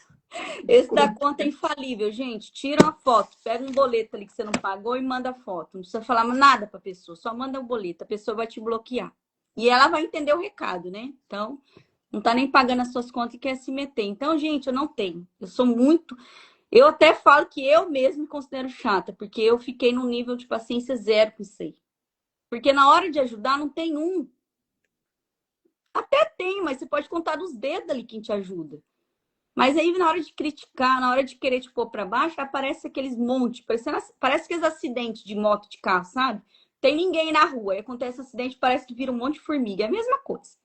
B: Esse da conta é infalível, gente. Tira uma foto, pega um boleto ali que você não pagou e manda a foto. Não precisa falar nada para a pessoa, só manda o boleto. A pessoa vai te bloquear. E ela vai entender o recado, né? Então, não tá nem pagando as suas contas e quer se meter. Então, gente, eu não tenho. Eu sou muito. Eu até falo que eu mesmo me considero chata, porque eu fiquei num nível de paciência zero com isso aí. Porque na hora de ajudar, não tem um. Até tem, mas você pode contar dos dedos ali quem te ajuda. Mas aí, na hora de criticar, na hora de querer te pôr pra baixo, aparece aqueles montes, parece aqueles acidentes de moto, de carro, sabe? Tem ninguém na rua, aí acontece um acidente, parece que vira um monte de formiga. É a mesma coisa.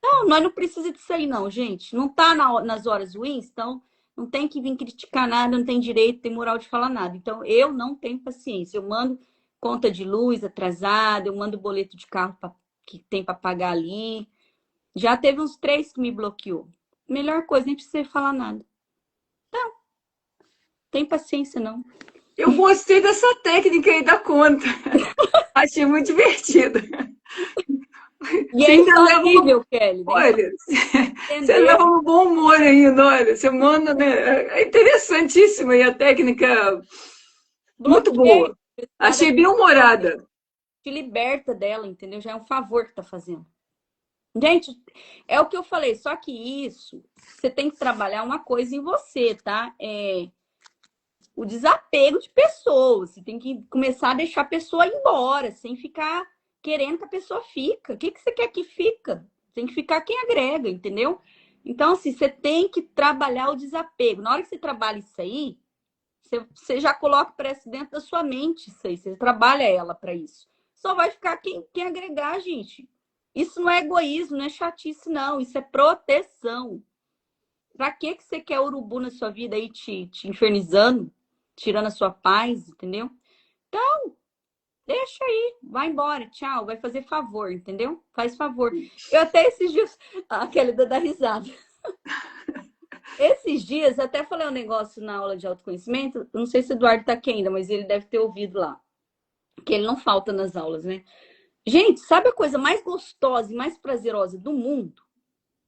B: Não, nós não precisamos disso aí, não, gente. Não tá nas horas ruins, então não tem que vir criticar nada, não tem direito, tem moral de falar nada. Então, eu não tenho paciência. Eu mando conta de luz atrasada, eu mando boleto de carro que tem para pagar ali. Já teve uns 3 que me bloqueou. Melhor coisa, nem precisa falar nada. Tem paciência, não.
A: Eu gostei dessa técnica aí da conta. Achei muito divertida.
B: E
A: Você
B: é
A: ainda leva uma...
B: infalível, Kelly, né?
A: Olha, você leva
B: Entendeu?
A: um bom humor ainda, olha. Você manda, né? É interessantíssima e a técnica muito
B: Bloqueio.
A: boa.
B: Nada
A: Achei bem humorada.
B: te liberta dela, entendeu? Já é um favor que tá fazendo. Gente, é o que eu falei, só que isso, você tem que trabalhar uma coisa em você, tá? O desapego de pessoas. Você tem que começar a deixar a pessoa ir embora, sem ficar querendo que a pessoa fica. O que você quer que fica? Tem que ficar quem agrega, entendeu? Então, assim, você tem que trabalhar o desapego. Na hora que você trabalha isso aí, Você já coloca para dentro da sua mente isso aí, você trabalha ela para isso. Só vai ficar quem agregar, gente. Isso não é egoísmo, não é chatice, não. Isso é proteção. Pra que você quer urubu na sua vida aí te infernizando, tirando a sua paz, entendeu? Então, deixa aí, vai embora, tchau, vai fazer favor, entendeu? Faz favor. Eu até esses dias, aquela da risada. Esses dias, até falei um negócio na aula de autoconhecimento, não sei se o Eduardo tá aqui ainda, mas ele deve ter ouvido lá, que ele não falta nas aulas, né? Gente, sabe a coisa mais gostosa e mais prazerosa do mundo?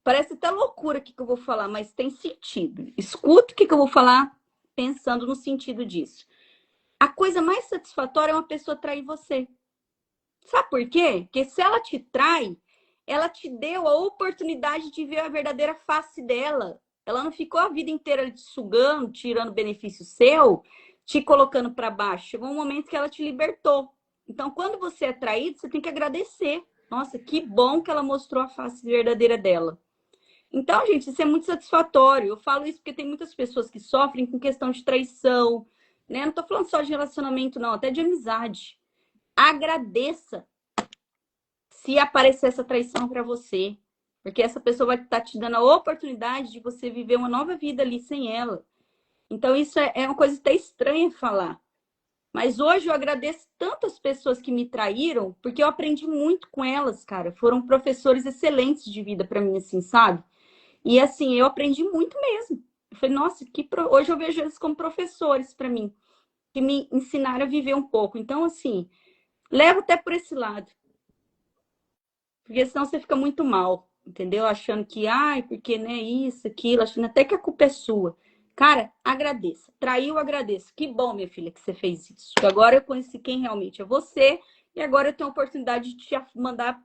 B: Parece até loucura o que eu vou falar, mas tem sentido. Escuta o que eu vou falar pensando no sentido disso. A coisa mais satisfatória é uma pessoa trair você. Sabe por quê? Porque se ela te trai, ela te deu a oportunidade de ver a verdadeira face dela. Ela não ficou a vida inteira te sugando, tirando benefício seu, te colocando para baixo. Chegou um momento que ela te libertou. Então, quando você é traído, você tem que agradecer. Nossa, que bom que ela mostrou a face verdadeira dela. Então, gente, isso é muito satisfatório. Eu falo isso porque tem muitas pessoas que sofrem com questão de traição, né? Não tô falando só de relacionamento, não, até de amizade. Agradeça se aparecer essa traição para você, porque essa pessoa vai estar te dando a oportunidade de você viver uma nova vida ali sem ela. Então, isso é uma coisa até estranha falar. Mas hoje eu agradeço tantas pessoas que me traíram, porque eu aprendi muito com elas, cara. Foram professores excelentes de vida para mim, assim, sabe? E assim, eu aprendi muito mesmo. Eu falei, nossa, hoje eu vejo eles como professores para mim, que me ensinaram a viver um pouco. Então, assim, levo até por esse lado. Porque senão você fica muito mal, entendeu? Achando que, ai, porque né, isso, aquilo, achando até que a culpa é sua. Cara, agradeça. Traiu, agradeça. Que bom, minha filha, que você fez isso. Porque agora eu conheci quem realmente é você e agora eu tenho a oportunidade de te mandar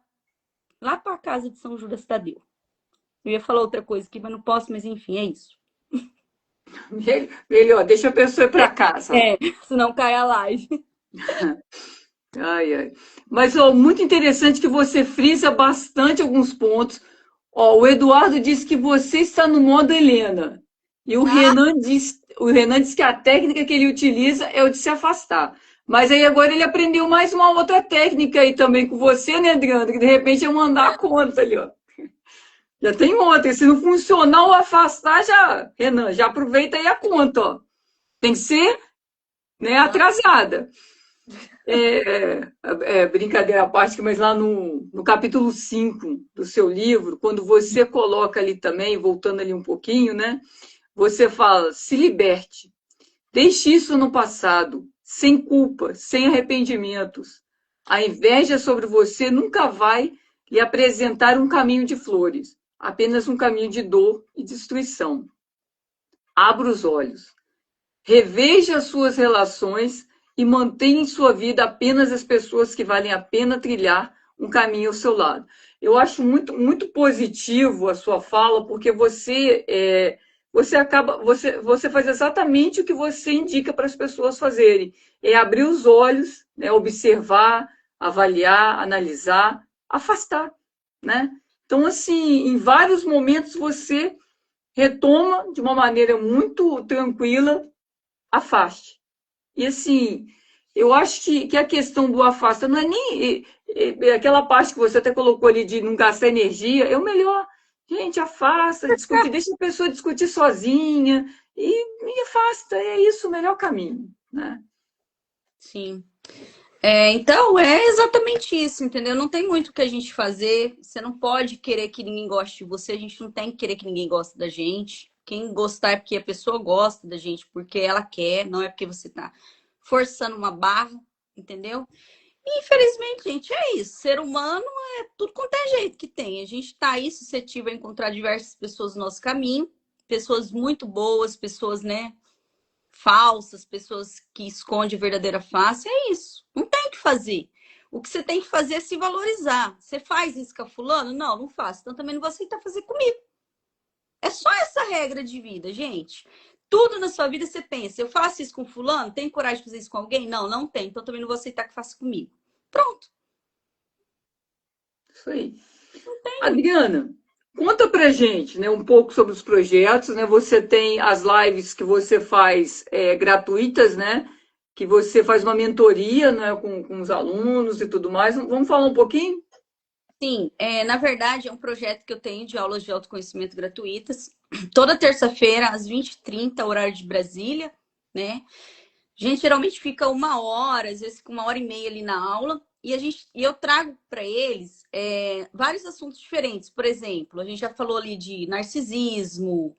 B: lá para casa de São Judas Tadeu. Eu ia falar outra coisa aqui, mas não posso, mas enfim, é isso.
A: Melhor, deixa a pessoa ir para casa.
B: É, senão cai a live.
A: Ai, ai. Mas ó, muito interessante que você frisa bastante alguns pontos. Ó, o Eduardo disse que você está no modo Helena. E
B: Ah,
A: O Renan diz que a técnica que ele utiliza é o de se afastar. Mas aí agora ele aprendeu mais uma outra técnica aí também com você, né, Adriano? Que de repente é mandar a conta ali, ó. Já tem outra. Se não funcionar o afastar, já, Renan, já aproveita aí a conta, ó. Tem que ser, né, atrasada. Brincadeira à parte, mas lá no capítulo 5 do seu livro, quando você coloca ali também, voltando ali um pouquinho, né? Você fala, se liberte, deixe isso no passado, sem culpa, sem arrependimentos. A inveja sobre você nunca vai lhe apresentar um caminho de flores, apenas um caminho de dor e destruição. Abra os olhos, reveja as suas relações e mantenha em sua vida apenas as pessoas que valem a pena trilhar um caminho ao seu lado. Eu acho muito, muito positivo a sua fala, porque você faz exatamente o que você indica para as pessoas fazerem. É abrir os olhos, né, observar, avaliar, analisar, afastar, né? Então, assim, em vários momentos você retoma de uma maneira muito tranquila, afaste. E assim, eu acho que a questão do afasta não é nem aquela parte que você até colocou ali de não gastar energia, é o melhor. Gente, afasta, discute, deixa a pessoa discutir sozinha e afasta, é isso o melhor caminho, né?
B: sim. Então, é exatamente isso, entendeu? Não tem muito o que a gente fazer. Você não pode querer que ninguém goste de você. A gente não tem que querer que ninguém goste da gente. Quem gostar é porque a pessoa gosta da gente, porque ela quer, não é porque você tá forçando uma barra, entendeu? E, infelizmente, gente, é isso. Ser humano é tudo quanto é jeito que tem. A gente tá aí suscetível a encontrar diversas pessoas no nosso caminho, pessoas muito boas, pessoas, né, falsas, pessoas que escondem a verdadeira face, é isso. Não tem o que fazer. O que você tem que fazer é se valorizar. Você faz isso com a fulano? Não, não faço. Então também não vou aceitar fazer comigo. É só essa regra de vida, gente. Tudo na sua vida você pensa, eu faço isso com fulano? Tem coragem de fazer isso com alguém? Não, não tem. Então também não vou aceitar que faça comigo. Pronto.
A: Isso aí. Adriana, Conta pra gente, né, um pouco sobre os projetos, né? Você tem as lives que você faz gratuitas, né? Que você faz uma mentoria, né, com os alunos e tudo mais. Vamos falar um pouquinho?
B: Sim, na verdade é um projeto que eu tenho de aulas de autoconhecimento gratuitas. Toda terça-feira, às 20h30, horário de Brasília, né? A gente geralmente fica 1 hora, às vezes fica 1 hora e meia ali na aula, e eu trago para eles vários assuntos diferentes. Por exemplo, a gente já falou ali de narcisismo,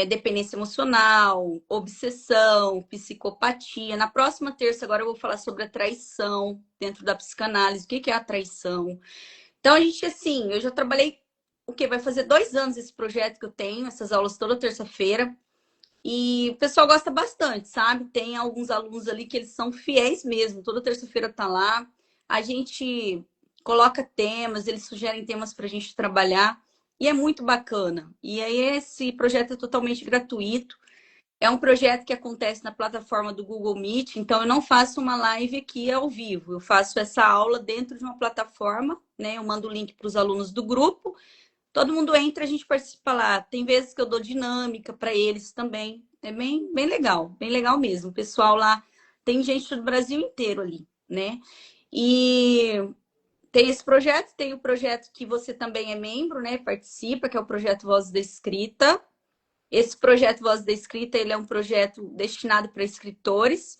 B: dependência emocional, obsessão, psicopatia. Na próxima terça, agora eu vou falar sobre a traição dentro da psicanálise. O que que é a traição? Então, a gente, assim, eu já trabalhei, o quê? Vai fazer 2 anos esse projeto que eu tenho, essas aulas toda terça-feira. E o pessoal gosta bastante, sabe? Tem alguns alunos ali que eles são fiéis mesmo. Toda terça-feira tá lá. A gente coloca temas, eles sugerem temas para a gente trabalhar. E é muito bacana. E aí esse projeto é totalmente gratuito. É um projeto que acontece na plataforma do Google Meet, então eu não faço uma live aqui ao vivo. Eu faço essa aula dentro de uma plataforma, né? Eu mando o link para os alunos do grupo. Todo mundo entra, a gente participa lá. Tem vezes que eu dou dinâmica para eles também. É bem legal mesmo. O pessoal lá tem gente do Brasil inteiro ali, né? E tem esse projeto, tem o projeto que você também é membro, né? Participa, que é o projeto Voz da Escrita. Esse projeto Voz da Escrita, ele é um projeto destinado para escritores.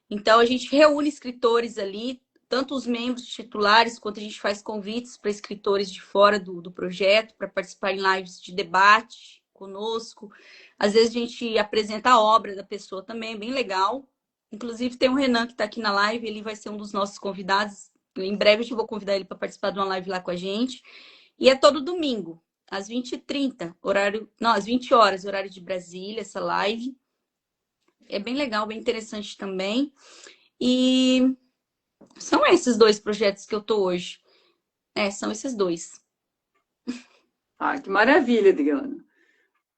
B: Então, a gente reúne escritores ali, tanto os membros titulares, quanto a gente faz convites para escritores de fora do projeto, para participar em lives de debate conosco. Às vezes, a gente apresenta a obra da pessoa também, bem legal. Inclusive, tem o Renan, que está aqui na live, ele vai ser um dos nossos convidados. Em breve, eu vou convidar ele para participar de uma live lá com a gente. E é todo domingo, às 20h30, horário. Não, às 20 horas, horário de Brasília, essa live. É bem legal, bem interessante também. E são esses 2 projetos que eu tô hoje. São esses 2.
A: Ah, que maravilha, Adriana.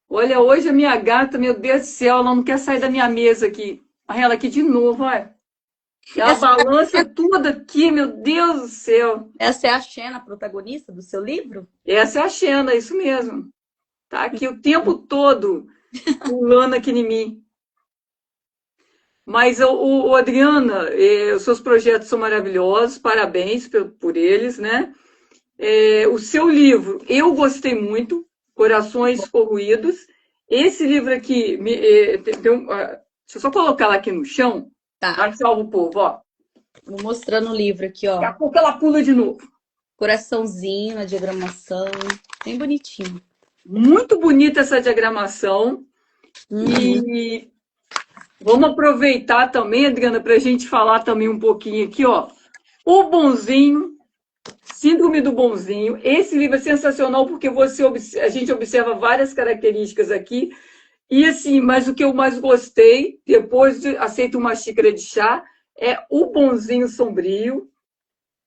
A: Olha, hoje a minha gata, meu Deus do céu, ela não quer sair da minha mesa aqui. Olha ela aqui de novo, olha. E a
B: Essa,
A: balança tudo aqui, meu Deus do céu.
B: essa é a Xena, a protagonista do seu livro?
A: Essa é a Xena, isso mesmo. Tá aqui o tempo todo pulando aqui em mim. Mas, Adriana, os seus projetos são maravilhosos, parabéns por eles, né? O seu livro, eu gostei muito, Corações Corroídos. Esse livro aqui, deixa eu só colocar lá aqui no chão,
B: Tá,
A: tá? Salva o povo, ó.
B: vou mostrando o livro aqui,
A: Daqui
B: ó.
A: a pouco ela pula de novo.
B: Coraçãozinho na diagramação. Bem bonitinho.
A: Muito bonita essa diagramação.
B: Uhum.
A: E vamos aproveitar também, Adriana, para a gente falar também um pouquinho aqui, ó. O Bonzinho, Síndrome do Bonzinho. Esse livro é sensacional porque a gente observa várias características aqui. E assim, mas o que eu mais gostei, depois de Aceito uma Xícara de Chá, é O Bonzinho Sombrio,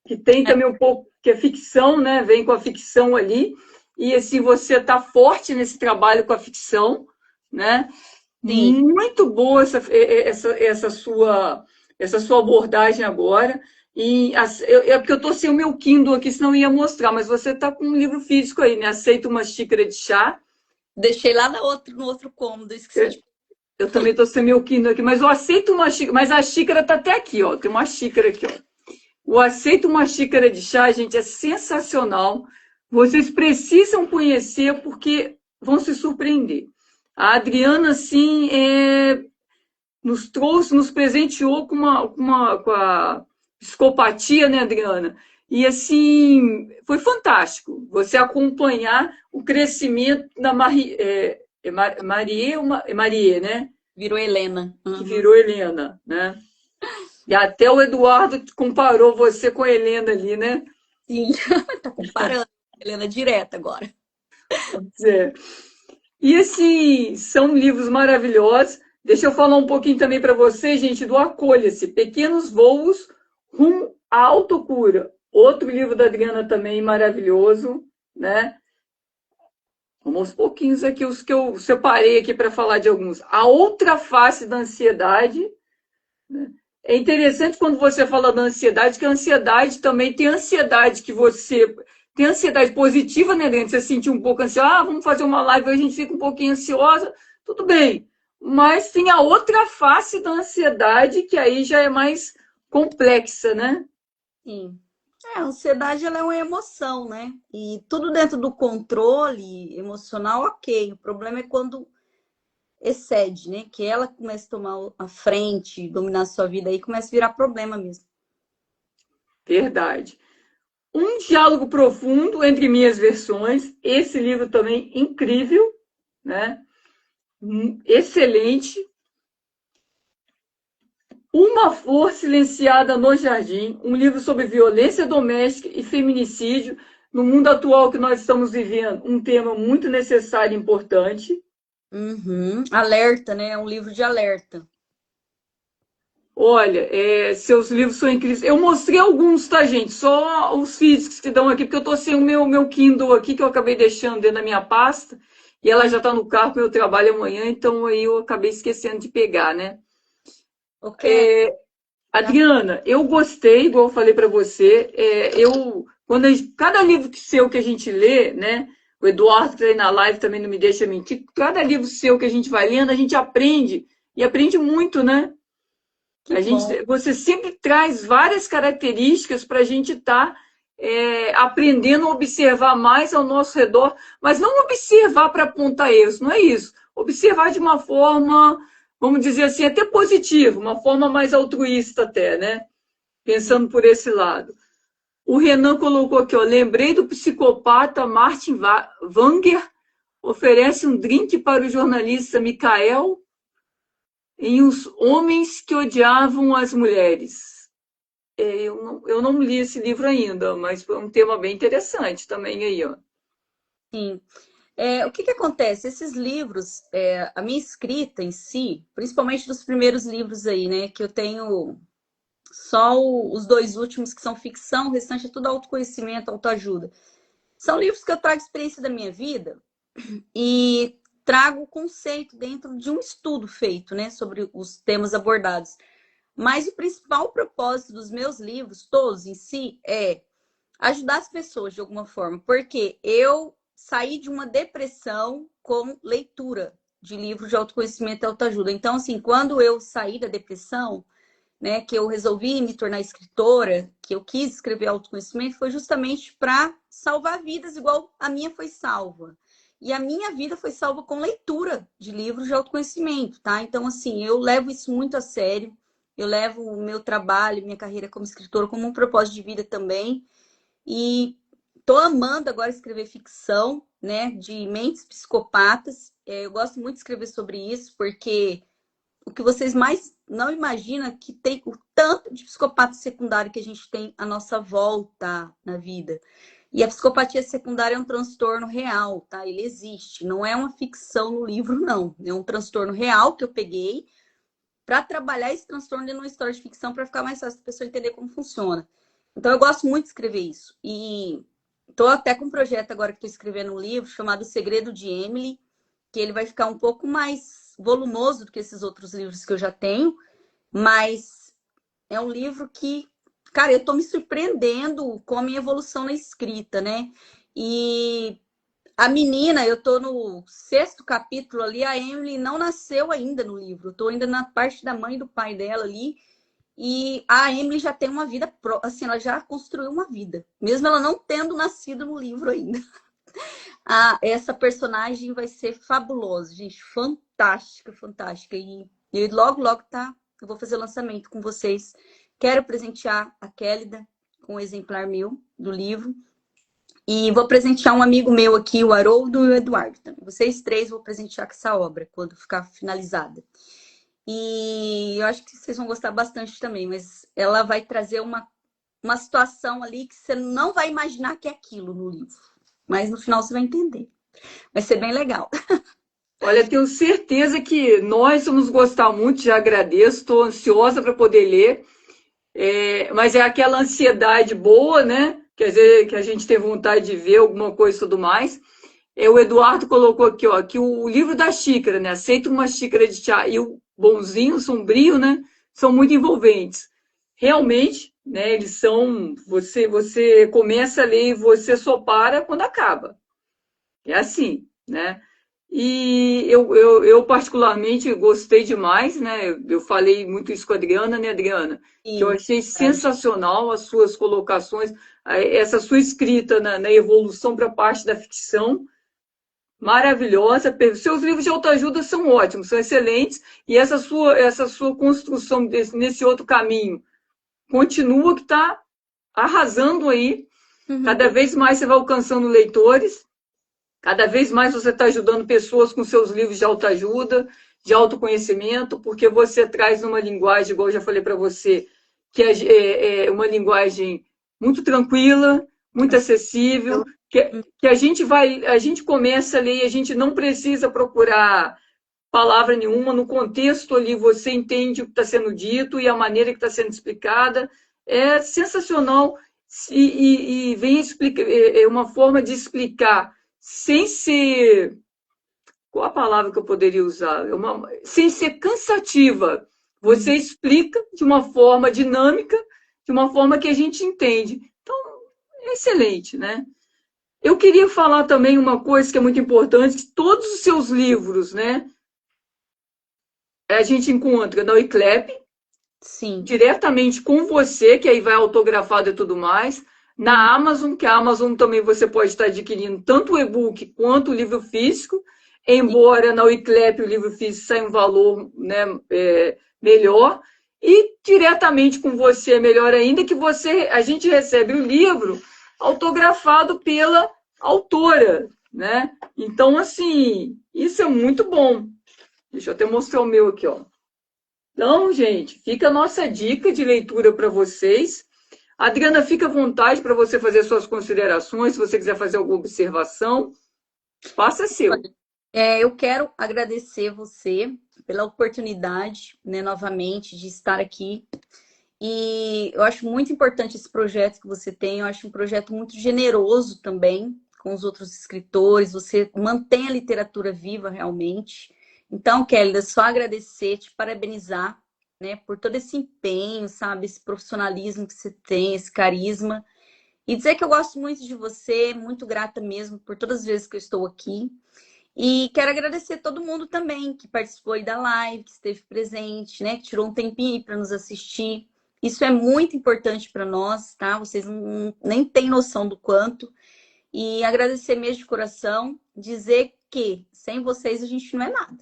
A: que tem também um pouco, que é ficção, né? Vem com a ficção ali. E assim, você está forte nesse trabalho com a ficção, né?
B: Sim.
A: Muito boa essa sua abordagem agora. E é porque eu estou sem o meu Kindle aqui, senão eu ia mostrar, mas você está com um livro físico aí, né? Aceita uma Xícara de Chá.
B: Deixei lá no outro cômodo, esqueci de.
A: Eu também estou sem meu Kindle aqui, mas eu aceito uma xícara, mas a xícara está até aqui, ó. Tem uma xícara aqui, ó. O Aceito uma Xícara de Chá, gente, é sensacional. Vocês precisam conhecer porque vão se surpreender. A Adriana, assim, nos presenteou com a psicopatia, né, Adriana? E, assim, foi fantástico você acompanhar o crescimento da Marie, né?
B: Virou Helena.
A: Que
B: Uhum.
A: virou Helena, né? E até o Eduardo comparou você com a Helena ali, né?
B: Sim, tá comparando. Helena direta agora.
A: É. E assim, são livros maravilhosos. Deixa eu falar um pouquinho também para vocês, gente, do Acolha-se, Pequenos Voos Rumo à Autocura. Outro livro da Adriana também maravilhoso, né? Vamos aos pouquinhos aqui, os que eu separei aqui para falar de alguns. A Outra Face da Ansiedade, né? É interessante quando você fala da ansiedade, que a ansiedade também tem ansiedade que você Tem ansiedade positiva, né, Adriana? Você se sentir um pouco ansiosa, vamos fazer uma live, a gente fica um pouquinho ansiosa, tudo bem. Mas tem a outra face da ansiedade, que aí já é mais complexa, né?
B: Sim. A ansiedade ela é uma emoção, né? E tudo dentro do controle emocional, ok. O problema é quando excede, né? Que ela começa a tomar a frente, dominar a sua vida aí, começa a virar problema mesmo.
A: Verdade. Um diálogo profundo entre minhas versões. Esse livro também incrível, né? Excelente. Uma Flor Silenciada no Jardim, um livro sobre violência doméstica e feminicídio no mundo atual que nós estamos vivendo, um tema muito necessário e importante.
B: Uhum. Alerta, né? É um livro de alerta.
A: Olha, seus livros são incríveis. Eu mostrei alguns, tá, gente? Só os físicos que dão aqui, porque eu tô sem o meu Kindle aqui, que eu acabei deixando dentro da minha pasta, e ela já tá no carro para eu trabalho amanhã, então aí eu acabei esquecendo de pegar, né?
B: Ok.
A: Adriana, eu gostei, igual eu falei para você, cada livro seu que a gente lê, né? O Eduardo que está aí na live também não me deixa mentir. Cada livro seu que a gente vai lendo, a gente aprende e aprende muito, né?
B: Que bom.
A: Você sempre traz várias características para a gente estar aprendendo a observar mais ao nosso redor, mas não observar para apontar erros, não é isso. Observar de uma forma, vamos dizer assim, até positiva, uma forma mais altruísta até, né? Pensando por esse lado. O Renan colocou aqui, ó, lembrei do psicopata Martin Wanger, oferece um drink para o jornalista Michael em Os Homens que Odiavam as Mulheres. Eu não li esse livro ainda, mas foi um tema bem interessante também aí, ó.
B: Sim. O que acontece? Esses livros, a minha escrita em si, principalmente dos primeiros livros aí, né? Que eu tenho só os dois últimos que são ficção, o restante é tudo autoconhecimento, autoajuda. São livros que eu trago experiência da minha vida e trago o conceito dentro de um estudo feito, né? Sobre os temas abordados. Mas o principal propósito dos meus livros, todos em si, é ajudar as pessoas de alguma forma, porque eu saí de uma depressão com leitura de livros de autoconhecimento e autoajuda. Então, assim, quando eu saí da depressão, né, que eu resolvi me tornar escritora, que eu quis escrever autoconhecimento, foi justamente para salvar vidas igual a minha foi salva. E a minha vida foi salva com leitura de livros de autoconhecimento, tá? Então, assim, eu levo isso muito a sério. Eu levo o meu trabalho, minha carreira como escritora como um propósito de vida também. E tô amando agora escrever ficção, né, de mentes psicopatas. Eu gosto muito de escrever sobre isso, porque o que vocês mais não imaginam é que tem o tanto de psicopata secundário que a gente tem à nossa volta na vida. E a psicopatia secundária é um transtorno real, tá? Ele existe, não é uma ficção no livro, não. É um transtorno real que eu peguei para trabalhar esse transtorno dentro de uma história de ficção para ficar mais fácil a pessoa entender como funciona. Então, eu gosto muito de escrever isso. E estou até com um projeto agora que estou escrevendo um livro chamado O Segredo de Emily, que ele vai ficar um pouco mais volumoso do que esses outros livros que eu já tenho, mas é um livro que, cara, eu estou me surpreendendo com a minha evolução na escrita, né? E a menina, eu tô no sexto capítulo ali, a Emily não nasceu ainda no livro, eu tô ainda na parte da mãe e do pai dela ali, e a Emily já tem uma vida, assim, ela já construiu uma vida, mesmo ela não tendo nascido no livro ainda. Essa personagem vai ser fabulosa, gente, fantástica, fantástica. E logo, logo, tá? Eu vou fazer o lançamento com vocês. Quero presentear a Kélida com um exemplar meu do livro. E vou presentear um amigo meu aqui, o Haroldo e o Eduardo também. Vocês três vou presentear com essa obra, quando ficar finalizada. E eu acho que vocês vão gostar bastante também, mas ela vai trazer uma situação ali que você não vai imaginar que é aquilo no livro. Mas no final você vai entender. Vai ser bem legal.
A: Olha, tenho certeza que nós vamos gostar muito, já agradeço, estou ansiosa para poder ler. Mas é aquela ansiedade boa, né? Quer dizer, que a gente tem vontade de ver alguma coisa e tudo mais. O Eduardo colocou aqui, ó, que o livro da xícara, né? Aceita uma xícara de chá e o bonzinho, o sombrio, né? São muito envolventes. Realmente, né? Eles são, você começa a ler e você só para quando acaba. É assim, né? E eu particularmente gostei demais, né? Eu falei muito isso com a Adriana, né, Adriana? Que eu
B: Sim,
A: achei
B: verdade.
A: sensacional as suas colocações, essa sua escrita na evolução para a parte da ficção, maravilhosa. Seus livros de autoajuda são ótimos, são excelentes, e essa sua construção nesse outro caminho continua que está arrasando aí. Cada
B: Uhum.
A: vez mais você vai alcançando leitores. Cada vez mais você está ajudando pessoas com seus livros de autoajuda, de autoconhecimento, porque você traz uma linguagem, igual eu já falei para você, que é uma linguagem muito tranquila, muito acessível,
B: Acessível.
A: que a gente começa a ler e a gente não precisa procurar palavra nenhuma, no contexto ali você entende o que está sendo dito e a maneira que está sendo explicada. É sensacional e vem explicar, é uma forma de explicar sem ser. Qual a palavra que eu poderia usar? Sem ser cansativa. Você
B: Uhum.
A: explica de uma forma dinâmica, de uma forma que a gente entende. Então, é excelente, né? Eu queria falar também uma coisa que é muito importante, que todos os seus livros, né, a gente encontra na Wiclap,
B: Sim.
A: diretamente com você, que aí vai autografado e tudo mais,
B: Uhum.
A: na Amazon, que a Amazon também você pode estar adquirindo tanto o e-book quanto o livro físico, embora na Wiclap o livro físico saia um valor, né, melhor, e diretamente com você é melhor ainda, que a gente recebe o livro autografado pela autora, né? Então, assim, isso é muito bom. Deixa eu até mostrar o meu aqui, ó. Então, gente, fica a nossa dica de leitura para vocês. Adriana, fica à vontade para você fazer suas considerações, se você quiser fazer alguma observação, faça seu.
B: Eu quero agradecer você pela oportunidade, né, novamente, de estar aqui. E eu acho muito importante esse projeto que você tem. Eu acho um projeto muito generoso também com os outros escritores. Você mantém a literatura viva realmente. Então, Kelly, é só agradecer, te parabenizar, né, por todo esse empenho, sabe, esse profissionalismo que você tem, esse carisma. E dizer que eu gosto muito de você, muito grata mesmo por todas as vezes que eu estou aqui. E quero agradecer todo mundo também que participou aí da live, que esteve presente, né? Que tirou um tempinho para nos assistir. Isso é muito importante para nós, tá? Vocês nem têm noção do quanto. E agradecer mesmo de coração, dizer que sem vocês a gente não é nada,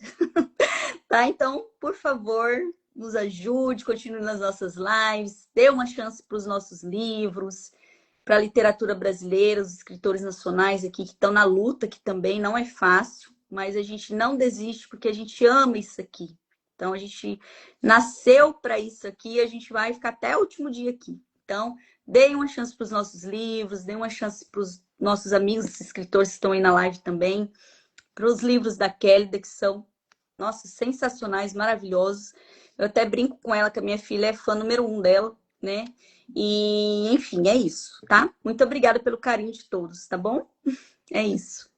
B: tá? Então, por favor, nos ajude, continue nas nossas lives, dê uma chance para os nossos livros, para a literatura brasileira, os escritores nacionais aqui que estão na luta, que também não é fácil, mas a gente não desiste porque a gente ama isso aqui. Então a gente nasceu para isso aqui e a gente vai ficar até o último dia aqui. Então, deem uma chance para os nossos livros, deem uma chance para os nossos amigos escritores que estão aí na live também, para os livros da Kélida, que são, nossa, sensacionais, maravilhosos. Eu até brinco com ela que a minha filha é fã número 1 dela, né? E, enfim, é isso, tá? Muito obrigada pelo carinho de todos, tá bom? É isso.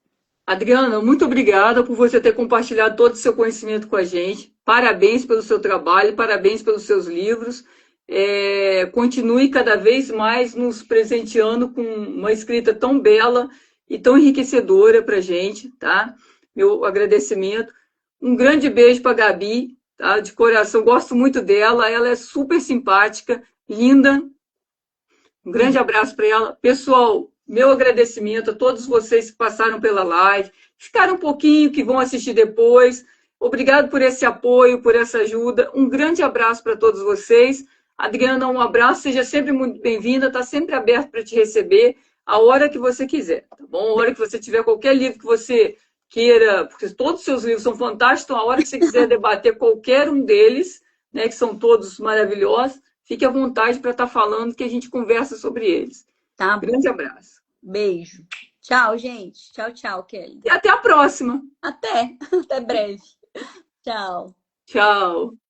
A: Adriana, muito obrigada por você ter compartilhado todo o seu conhecimento com a gente. Parabéns pelo seu trabalho, parabéns pelos seus livros. Continue cada vez mais nos presenteando com uma escrita tão bela e tão enriquecedora para a gente, tá? Meu agradecimento. Um grande beijo para a Gabi, tá? De coração, gosto muito dela, ela é super simpática, linda. Um grande abraço para ela. Pessoal, meu agradecimento a todos vocês que passaram pela live, ficaram um pouquinho, que vão assistir depois. Obrigado por esse apoio, por essa ajuda. Um grande abraço para todos vocês. Adriana, um abraço, seja sempre muito bem-vinda, está sempre aberto para te receber a hora que você quiser, tá bom? A hora que você tiver qualquer livro que você queira, porque todos os seus livros são fantásticos, então a hora que você quiser debater qualquer um deles, né, que são todos maravilhosos, fique à vontade para estar falando que a gente conversa sobre eles.
B: Tá bom.
A: Grande abraço.
B: Beijo. Tchau, gente. Tchau, tchau, Kelly.
A: E até a próxima.
B: Até. Até breve. Tchau.
A: Tchau.